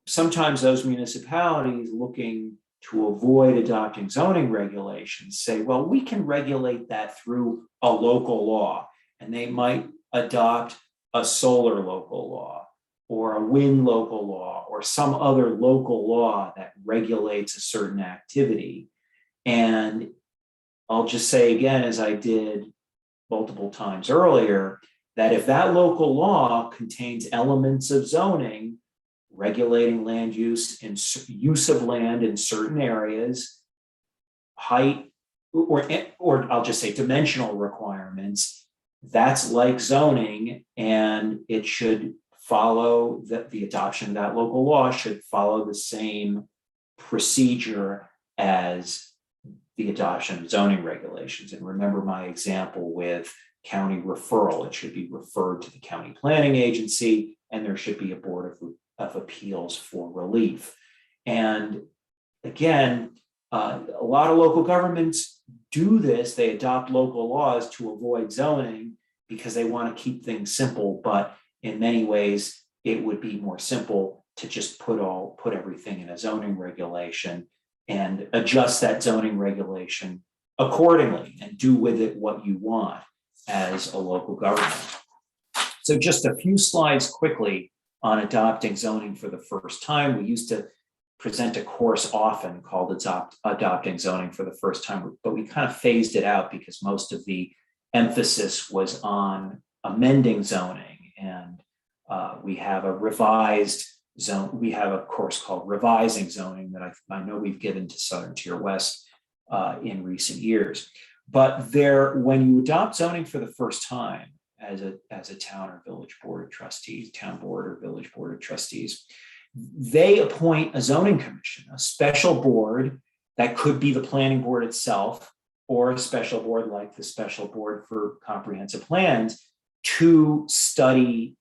sometimes those municipalities looking to avoid adopting zoning regulations say, well, we can regulate that through a local law. And they might adopt a solar local law or a wind local law or some other local law that regulates a certain activity. And I'll just say again, as I did multiple times earlier, that if that local law contains elements of zoning regulating land use and use of land in certain areas, height, or I'll just say dimensional requirements, that's like zoning, and it should follow that the adoption of that local law should follow the same procedure as the adoption of zoning regulations. And remember my example with county referral, it should be referred to the county planning agency, and there should be a board of appeals for relief. And again, a lot of local governments do this. They adopt local laws to avoid zoning because they want to keep things simple. But in many ways, it would be more simple to just put everything in a zoning regulation and adjust that zoning regulation accordingly and do with it what you want as a local government. So just a few slides quickly on adopting zoning for the first time. We used to present a course often called Adopting Zoning for the First Time, but we kind of phased it out because most of the emphasis was on amending zoning. And we have a revised zone. We have a course called Revising Zoning that I know we've given to Southern Tier West in recent years. But when you adopt zoning for the first time as a town or village board of trustees, town board or village board of trustees, they appoint a zoning commission, a special board that could be the planning board itself or a special board like the special board for comprehensive plans to study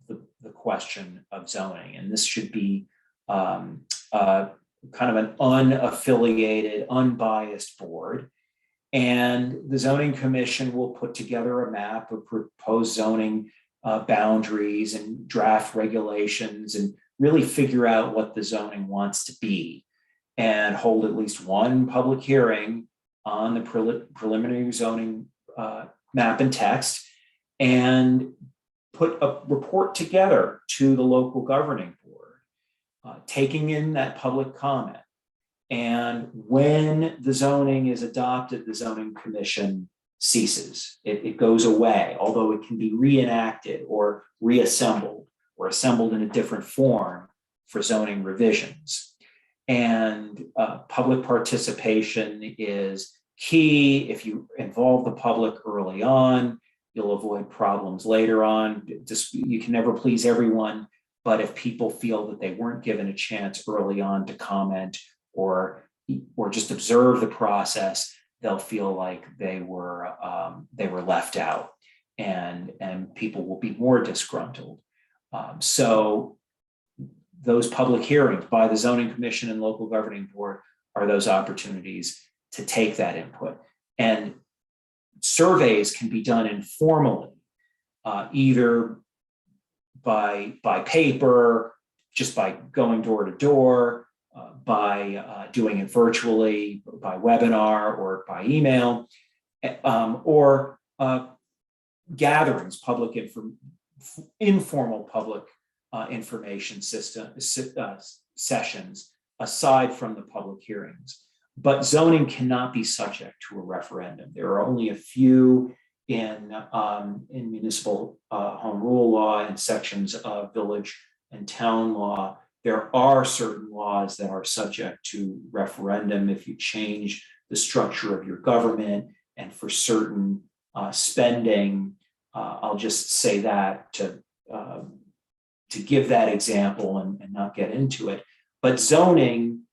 the question of zoning. And this should be kind of an unaffiliated, unbiased board. And the zoning commission will put together a map of proposed zoning boundaries and draft regulations and really figure out what the zoning wants to be and hold at least one public hearing on the preliminary zoning map and text and put a report together to the local governing board, taking in that public comment. And when the zoning is adopted, the zoning commission ceases. It goes away, although it can be reenacted or reassembled or assembled in a different form for zoning revisions. And public participation is key. If you involve the public early on, you'll avoid problems later on. You can never please everyone, but if people feel that they weren't given a chance early on to comment or just observe the process, they'll feel like they were left out, and people will be more disgruntled. So those public hearings by the zoning commission and local governing board are those opportunities to take that input. And surveys can be done informally, either by paper, just by going door to door, by doing it virtually, by webinar or by email, or gatherings, informal public information sessions aside from the public hearings. But zoning cannot be subject to a referendum. There are only a few in municipal home rule law and sections of village and town law. There are certain laws that are subject to referendum if you change the structure of your government, and for certain spending. I'll just say that to give that example and not get into it. But zoning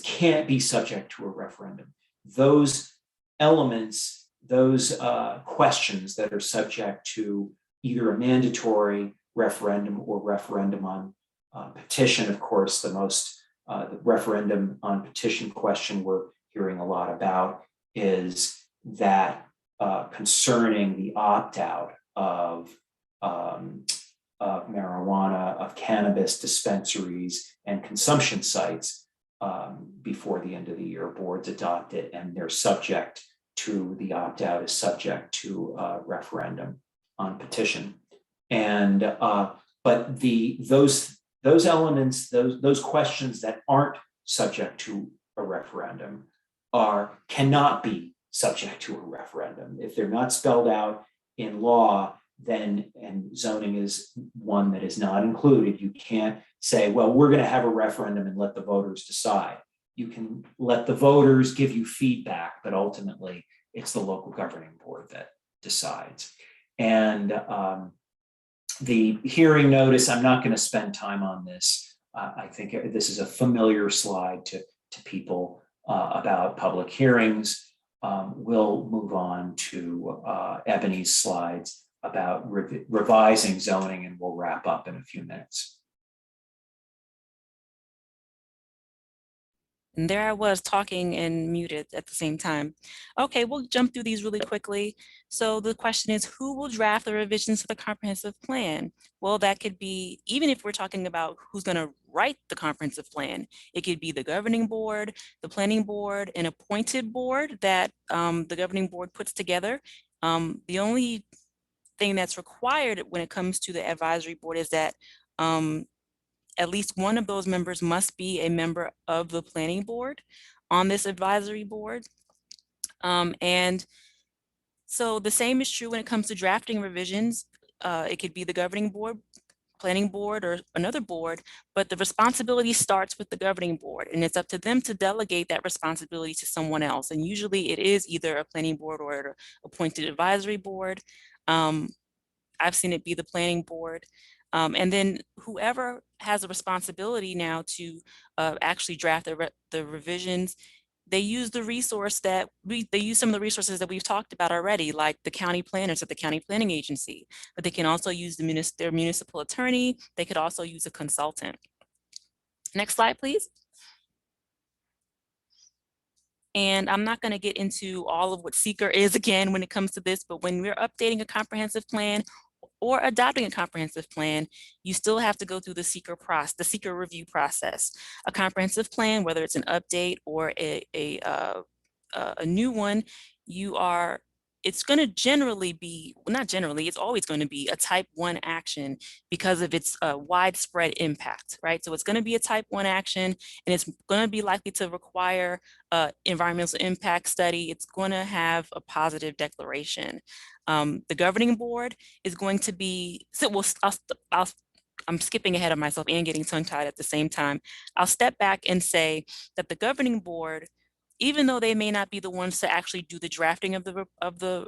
can't be subject to a referendum. Those elements questions that are subject to either a mandatory referendum or referendum on petition. Of course, the referendum on petition question we're hearing a lot about is that concerning the opt-out of marijuana, of cannabis dispensaries and consumption sites before the end of the year. Boards adopt it, and they're subject to the opt-out is subject to referendum on petition. And but those elements, those questions that aren't subject to a referendum cannot be subject to a referendum. If they're not spelled out in law, then, and zoning is one that is not included, you can't say, well, we're going to have a referendum and let the voters decide. You can let the voters give you feedback, but ultimately it's the local governing board that decides. And the hearing notice, I'm not going to spend time on this. I think this is a familiar slide to people about public hearings. We'll move on to Ebony's slides about revising zoning, and we'll wrap up in a few minutes. And there I was talking and muted at the same time. Okay, we'll jump through these really quickly. So the question is, who will draft the revisions to the comprehensive plan? Well, that could be, even if we're talking about who's going to write the comprehensive plan, it could be the governing board, the planning board, an appointed board that the governing board puts together. The only thing that's required when it comes to the advisory board is that at least one of those members must be a member of the planning board on this advisory board. And so the same is true when it comes to drafting revisions. It could be the governing board, planning board, or another board, but the responsibility starts with the governing board, and it's up to them to delegate that responsibility to someone else. And usually it is either a planning board or an appointed advisory board. I've seen it be the planning board. And then whoever has a responsibility now to actually draft the revisions, they use the resource that they use some of the resources that we've talked about already, like the county planners at the county planning agency, but they can also use their municipal attorney. They could also use a consultant. Next slide, please. And I'm not going to get into all of what seeker is again when it comes to this, but when we're updating a comprehensive plan or adopting a comprehensive plan, you still have to go through the seeker review process. A comprehensive plan, whether it's an update or a new one, it's going to generally be, well, not generally, it's always going to be a type 1 action because of its widespread impact, right? So it's going to be a type 1 action, and it's going to be likely to require environmental impact study. It's going to have a positive declaration. The governing board is going to be, so I'm skipping ahead of myself and getting tongue-tied at the same time. I'll step back and say that the governing board, even though they may not be the ones to actually do the drafting of the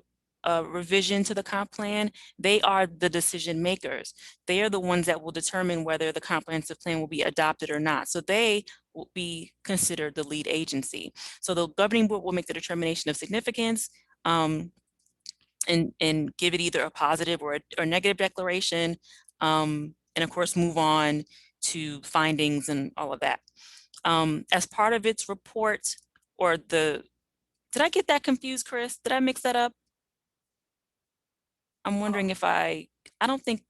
revision to the comp plan, they are the decision makers. They are the ones that will determine whether the comprehensive plan will be adopted or not. So they will be considered the lead agency. So the governing board will make the determination of significance and give it either a positive or negative declaration, and of course move on to findings and all of that. As part of its report, or did I get that confused, Chris? Did I mix that up? I'm wondering if I don't think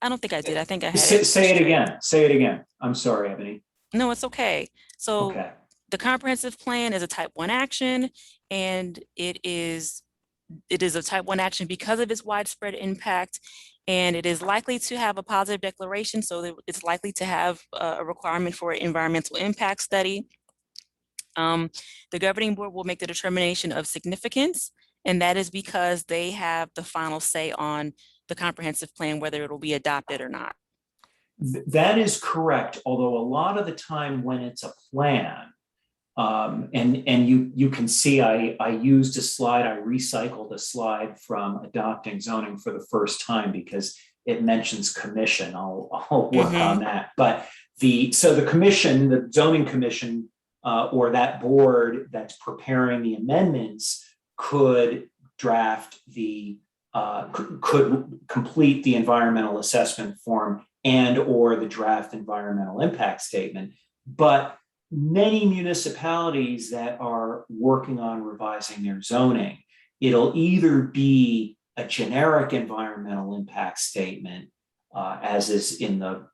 I did. I think I had it. Say it again. Say it again. I'm sorry, Ebony. No, it's okay. So okay. The comprehensive plan is a type 1 action, and it is a type 1 action because of its widespread impact, and it is likely to have a positive declaration. So it's likely to have a requirement for an environmental impact study. The governing board will make the determination of significance, and that is because they have the final say on the comprehensive plan, whether it will be adopted or not. That is correct. Although a lot of the time when it's a plan, and you can see I used a slide, I recycled a slide from adopting zoning for the first time because it mentions commission. I'll work on that. But so the commission, the zoning commission, or that board that's preparing the amendments could draft the could complete the environmental assessment form and or the draft environmental impact statement. But many municipalities that are working on revising their zoning, it'll either be a generic environmental impact statement, as is in the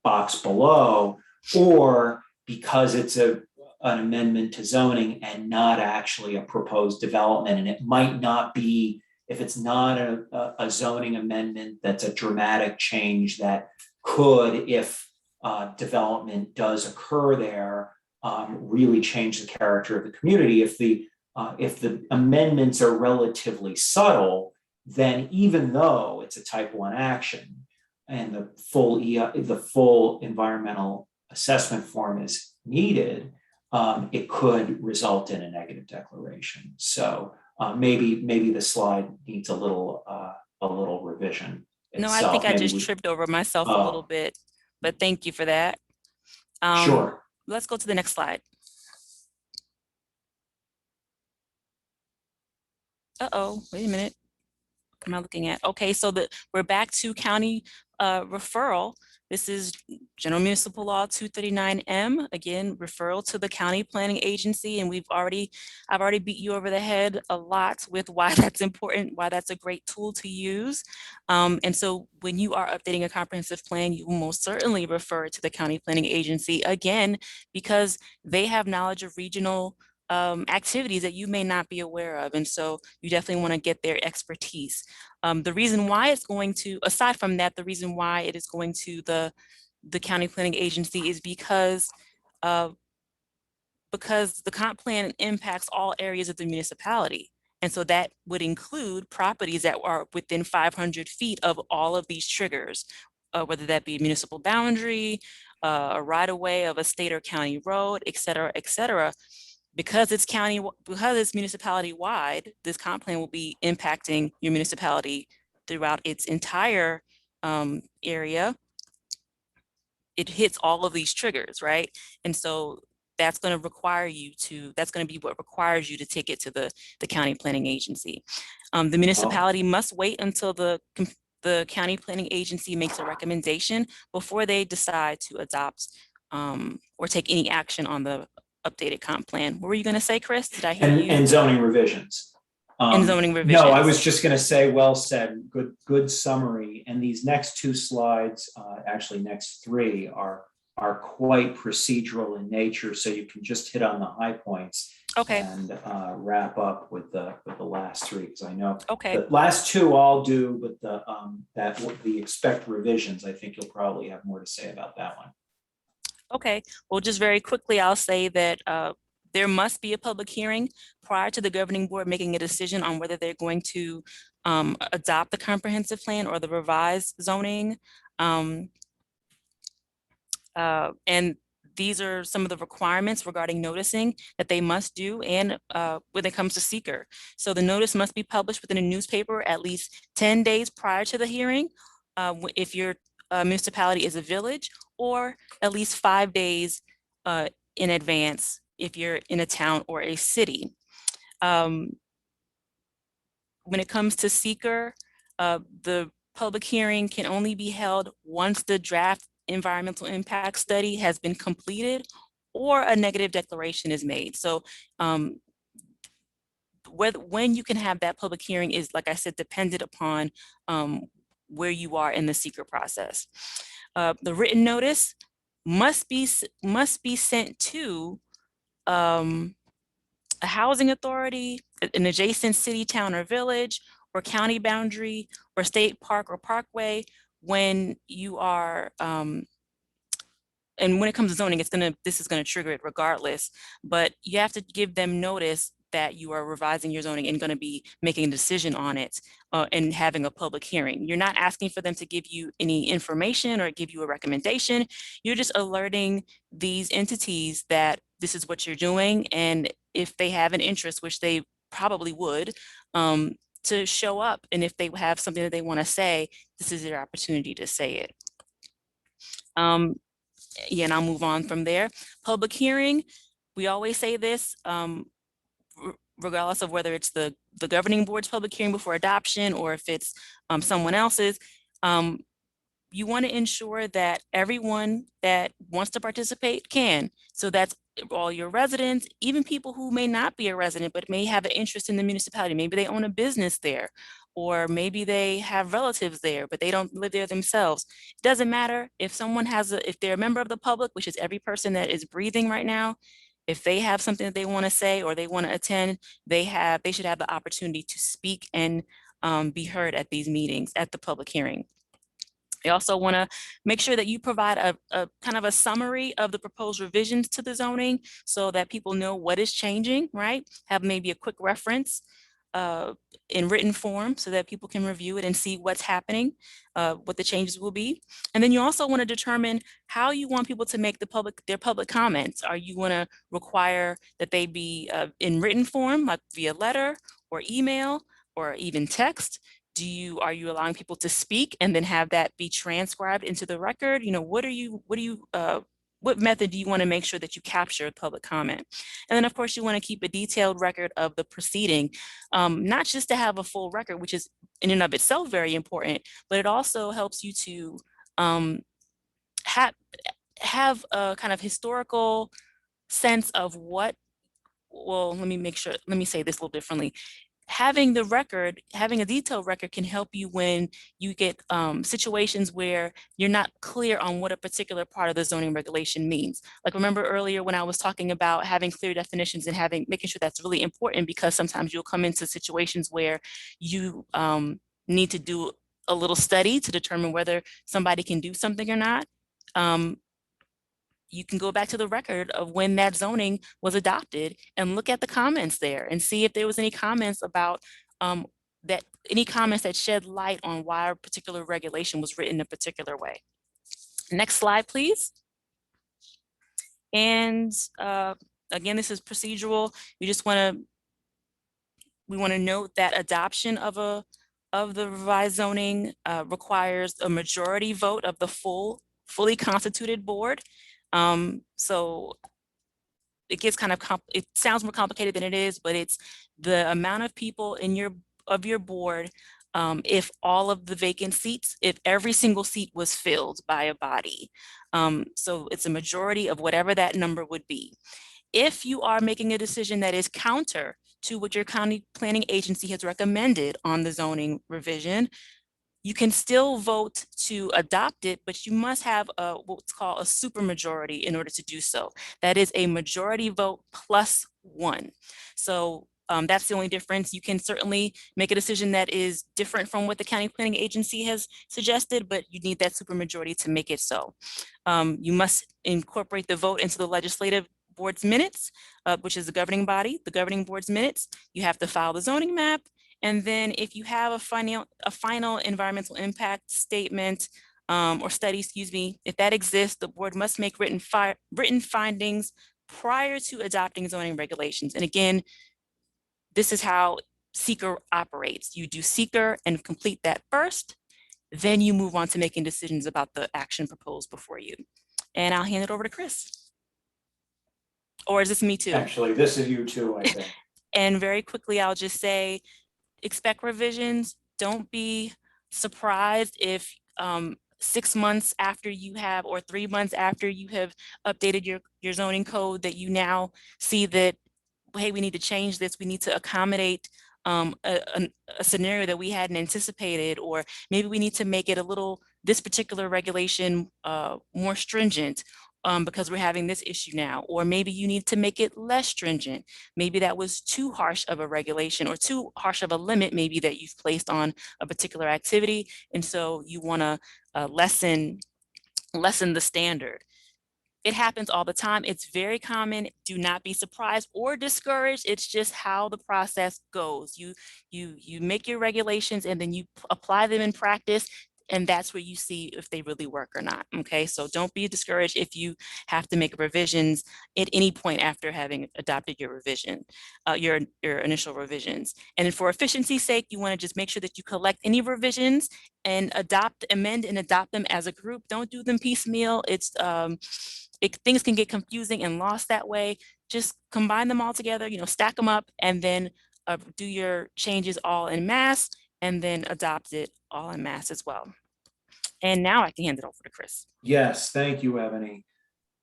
box below, or because it's an amendment to zoning and not actually a proposed development. And it might not be, if it's not a zoning amendment that's a dramatic change that could, if development does occur there, really change the character of the community. If the amendments are relatively subtle, then even though it's a type 1 action and the full environmental assessment form is needed, it could result in a negative declaration. So maybe the slide needs a little revision No, itself. I think I just tripped over myself a little bit, but thank you for that. Sure. Let's go to the next slide. Wait a minute. What am I looking at? Okay, so we're back to county referral. This is General Municipal Law 239M, again, referral to the county planning agency. And I've already beat you over the head a lot with why that's important, why that's a great tool to use. And so when you are updating a comprehensive plan, you will most certainly refer to the county planning agency, again, because they have knowledge of regional activities that you may not be aware of. And so you definitely want to get their expertise. The reason why it's going to, aside from that, the reason why it is going to the county planning agency is because the comp plan impacts all areas of the municipality. And so that would include properties that are within 500 feet of all of these triggers, whether that be municipal boundary, a right of way of a state or county road, et cetera, et cetera. Because it's municipality wide, this comp plan will be impacting your municipality throughout its entire area. It hits all of these triggers, right? And so that's going to require you to, that's going to be what requires you to take it to the county planning agency. The municipality must wait until the county planning agency makes a recommendation before they decide to adopt or take any action on the updated comp plan. What were you going to say, Chris? Did I hear you? And zoning revisions. And zoning revisions. No, I was just going to say, well said, good summary. And these next two slides, actually next three, are quite procedural in nature, so you can just hit on the high points. Okay. And wrap up with the last three, because I know okay. the last two I'll do, but the expect revisions, I think you'll probably have more to say about that one. Okay, well, just very quickly, I'll say that there must be a public hearing prior to the governing board making a decision on whether they're going to adopt the comprehensive plan or the revised zoning. And these are some of the requirements regarding noticing that they must do, and when it comes to seeker. So the notice must be published within a newspaper at least 10 days prior to the hearing, if your municipality is a village, or at least 5 days in advance if you're in a town or a city. When it comes to seeker, the public hearing can only be held once the draft environmental impact study has been completed or a negative declaration is made. So when you can have that public hearing is, like I said, dependent upon where you are in the seeker process. The written notice must be sent to a housing authority, an adjacent city, town, or village, or county boundary, or state park or parkway when you are, and when it comes to zoning, this is gonna trigger it regardless, but you have to give them notice that you are revising your zoning and gonna be making a decision on it and having a public hearing. You're not asking for them to give you any information or give you a recommendation. You're just alerting these entities that this is what you're doing, and if they have an interest, which they probably would, to show up. And if they have something that they want to say, this is their opportunity to say it. Yeah, and I'll move on from there. Public hearing, we always say this, regardless of whether it's the governing board's public hearing before adoption or if it's someone else's, you want to ensure that everyone that wants to participate can. So that's all your residents, even people who may not be a resident, but may have an interest in the municipality. Maybe they own a business there, or maybe they have relatives there, but they don't live there themselves. It doesn't matter if someone has if they're a member of the public, which is every person that is breathing right now, if they have something that they want to say or they want to attend, they should have the opportunity to speak and be heard at these meetings, at the public hearing. I also want to make sure that you provide a kind of a summary of the proposed revisions to the zoning so that people know what is changing, right? Have maybe a quick reference in written form so that people can review it and see what's happening, what the changes will be. And then you also want to determine how you want people to make their public comments. Are you want to require that they be in written form, like via letter or email or even text? Are you allowing people to speak and then have that be transcribed into the record? You know, what method do you want to make sure that you capture public comment? And then of course you want to keep a detailed record of the proceeding, not just to have a full record, which is in and of itself very important, but it also helps you to have a kind of historical sense of let me say this a little differently. Having a detailed record can help you when you get situations where you're not clear on what a particular part of the zoning regulation means. Like remember earlier when I was talking about having clear definitions and making sure that's really important, because sometimes you'll come into situations where you need to do a little study to determine whether somebody can do something or not. You can go back to the record of when that zoning was adopted and look at the comments there and see if there was any comments about any comments that shed light on why a particular regulation was written a particular way. Next slide, please. And again, this is procedural. We want to note that adoption of the revised zoning requires a majority vote of the fully constituted board. So it gets it sounds more complicated than it is, but it's the amount of people in your board, if all of the vacant seats, if every single seat was filled by a body. So it's a majority of whatever that number would be. If you are making a decision that is counter to what your county planning agency has recommended on the zoning revision, you can still vote to adopt it, but you must have what's called a supermajority in order to do so. That is a majority vote plus one. So that's the only difference. You can certainly make a decision that is different from what the county planning agency has suggested, but you need that supermajority to make it so. You must incorporate the vote into the legislative board's minutes, which is the governing body, the governing board's minutes. You have to file the zoning map. And then if you have a final environmental impact statement or study, excuse me, if that exists, the board must make written findings prior to adopting zoning regulations. And again, this is how seeker operates. You do seeker and complete that first, then you move on to making decisions about the action proposed before you. And I'll hand it over to Chris. Or is this me too? Actually, this is you too, I think. And very quickly, I'll just say, expect revisions. Don't be surprised if 6 months after you have, or 3 months after you have updated your zoning code, that you now see that, hey, we need to change this. We need to accommodate a scenario that we hadn't anticipated, or maybe we need to make it this particular regulation more stringent because we're having this issue now, or maybe you need to make it less stringent. Maybe that was too harsh of a regulation or too harsh of a limit maybe that you've placed on a particular activity. And so you want to lessen the standard. It happens all the time. It's very common. Do not be surprised or discouraged. It's just how the process goes. You make your regulations and then you apply them in practice. And that's where you see if they really work or not. Okay, so don't be discouraged if you have to make revisions at any point after having adopted your revision, your initial revisions. And then for efficiency's sake, you want to just make sure that you collect any revisions and amend and adopt them as a group. Don't do them piecemeal. Things can get confusing and lost that way. Just combine them all together, stack them up, and then do your changes all in mass, and then adopt it all in mass as well. And now I can hand it over to Chris. Yes, thank you, Ebony.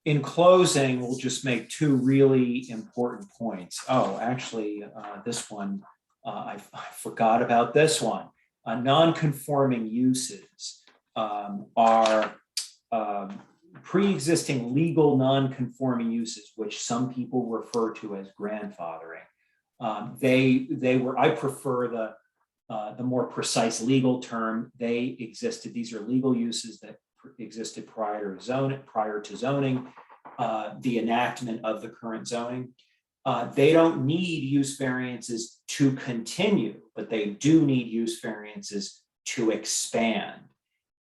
In closing, we'll just make two really important points. Oh, actually, this one, I forgot about this one. Non-conforming uses are pre-existing legal non-conforming uses, which some people refer to as grandfathering. I prefer the more precise legal term. They existed. These are legal uses that existed prior to zoning, the enactment of the current zoning. They don't need use variances to continue, but they do need use variances to expand.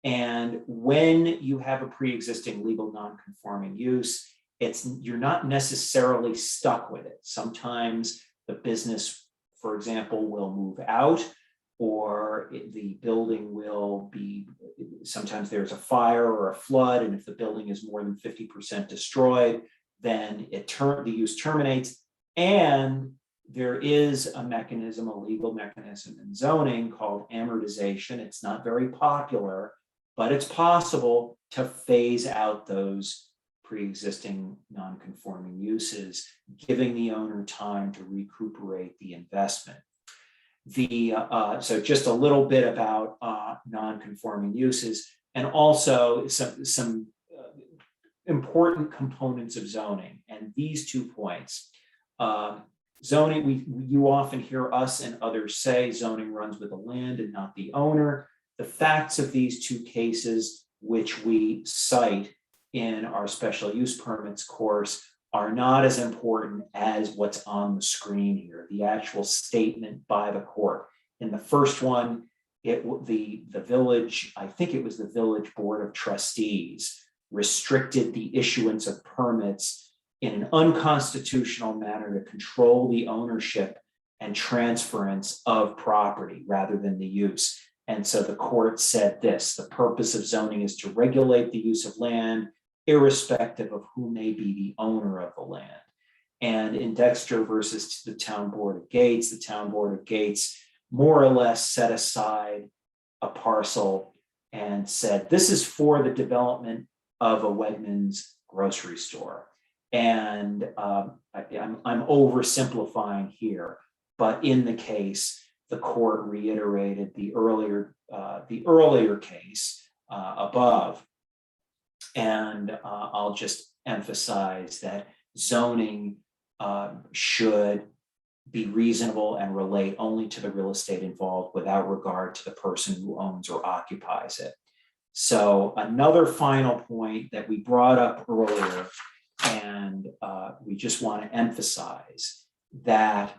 And when you have a pre-existing legal non-conforming use, you're not necessarily stuck with it. Sometimes the business, for example, will move out, or the building will be, sometimes there's a fire or a flood, and if the building is more than 50% destroyed, then the use terminates. And there is a legal mechanism in zoning called amortization. It's not very popular, but it's possible to phase out those pre-existing non-conforming uses, giving the owner time to recuperate the investment. So just a little bit about non-conforming uses, and also some important components of zoning. And these 2 points, zoning, you often hear us and others say zoning runs with the land and not the owner. The facts of these 2 cases, which we cite in our special use permits course, are not as important as what's on the screen here, the actual statement by the court. In the first one, the village, I think it was the village board of trustees, restricted the issuance of permits in an unconstitutional manner to control the ownership and transference of property rather than the use. And so the court said this: the purpose of zoning is to regulate the use of land, irrespective of who may be the owner of the land. And in Dexter versus the Town Board of Gates, the Town Board of Gates more or less set aside a parcel and said, this is for the development of a Wegmans grocery store. And I'm oversimplifying here, but in the case, the court reiterated the earlier case above. And I'll just emphasize that zoning should be reasonable and relate only to the real estate involved without regard to the person who owns or occupies it. So another final point that we brought up earlier, and we just want to emphasize that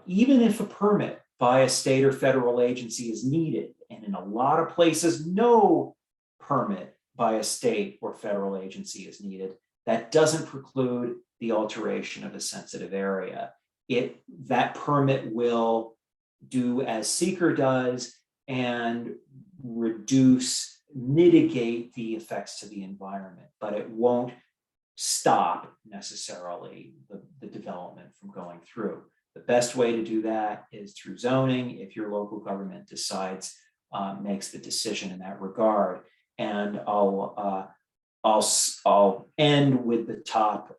even if a permit by a state or federal agency is needed, and in a lot of places no permit by a state or federal agency is needed, that doesn't preclude the alteration of a sensitive area. That permit will do as seeker does and mitigate the effects to the environment, but it won't stop necessarily the development from going through. The best way to do that is through zoning, if your local government makes the decision in that regard. And I'll end with the top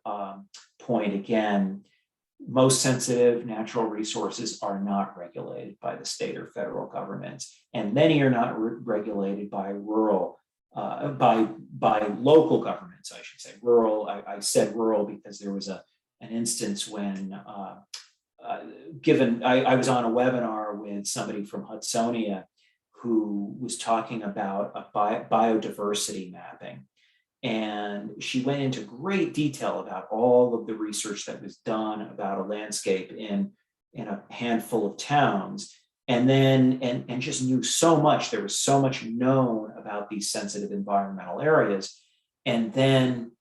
point again. Most sensitive natural resources are not regulated by the state or federal governments, and many are not regulated by by local governments, I should say. Rural, I said rural because there was an instance when I was on a webinar with somebody from Hudsonia who was talking about biodiversity mapping. And she went into great detail about all of the research that was done about a landscape in a handful of towns. and then, and just knew so much. There was so much known about these sensitive environmental areas, and then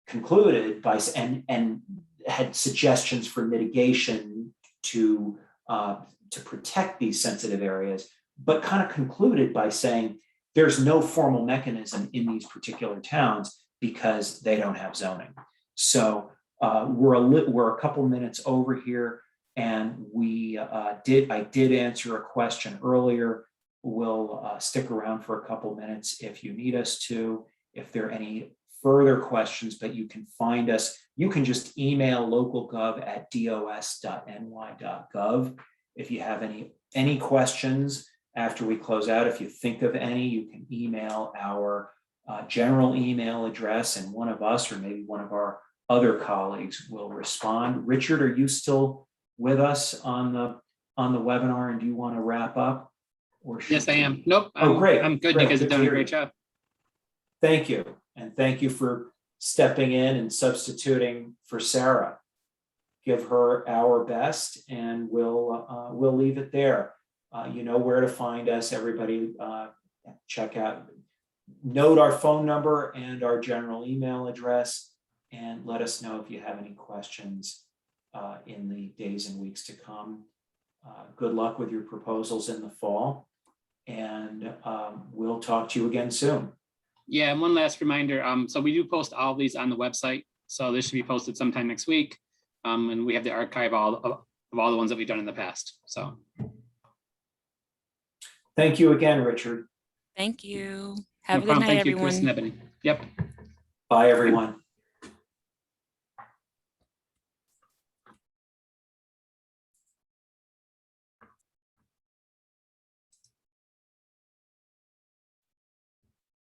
concluded by, and had suggestions for mitigation to protect these sensitive areas, but kind of concluded by saying there's no formal mechanism in these particular towns because they don't have zoning. So we're a couple minutes over here, and I did answer a question earlier. We'll stick around for a couple minutes if you need us to. If there are any further questions, but you can find us. You can just email localgov@dos.ny.gov. If you have any questions after we close out, if you think of any, you can email our general email address, and one of us or maybe one of our other colleagues will respond. Richard, are you still with us on the webinar, and do you want to wrap up? Or Yes, I am. Nope. Great. I'm good. You guys have done a great job. Thank you. And thank you for stepping in and substituting for Sarah. Give her our best, and we'll leave it there. You know where to find us. Everybody check out, note our phone number and our general email address, and let us know if you have any questions in the days and weeks to come. Good luck with your proposals in the fall, and we'll talk to you again soon. Yeah, and one last reminder. So we do post all of these on the website. So this should be posted sometime next week. And we have the archive of all the ones that we've done in the past. So thank you again, Richard. Thank you. Have no a good problem. night, Thank you, everyone. Chris and Ebony. Yep. Bye, everyone.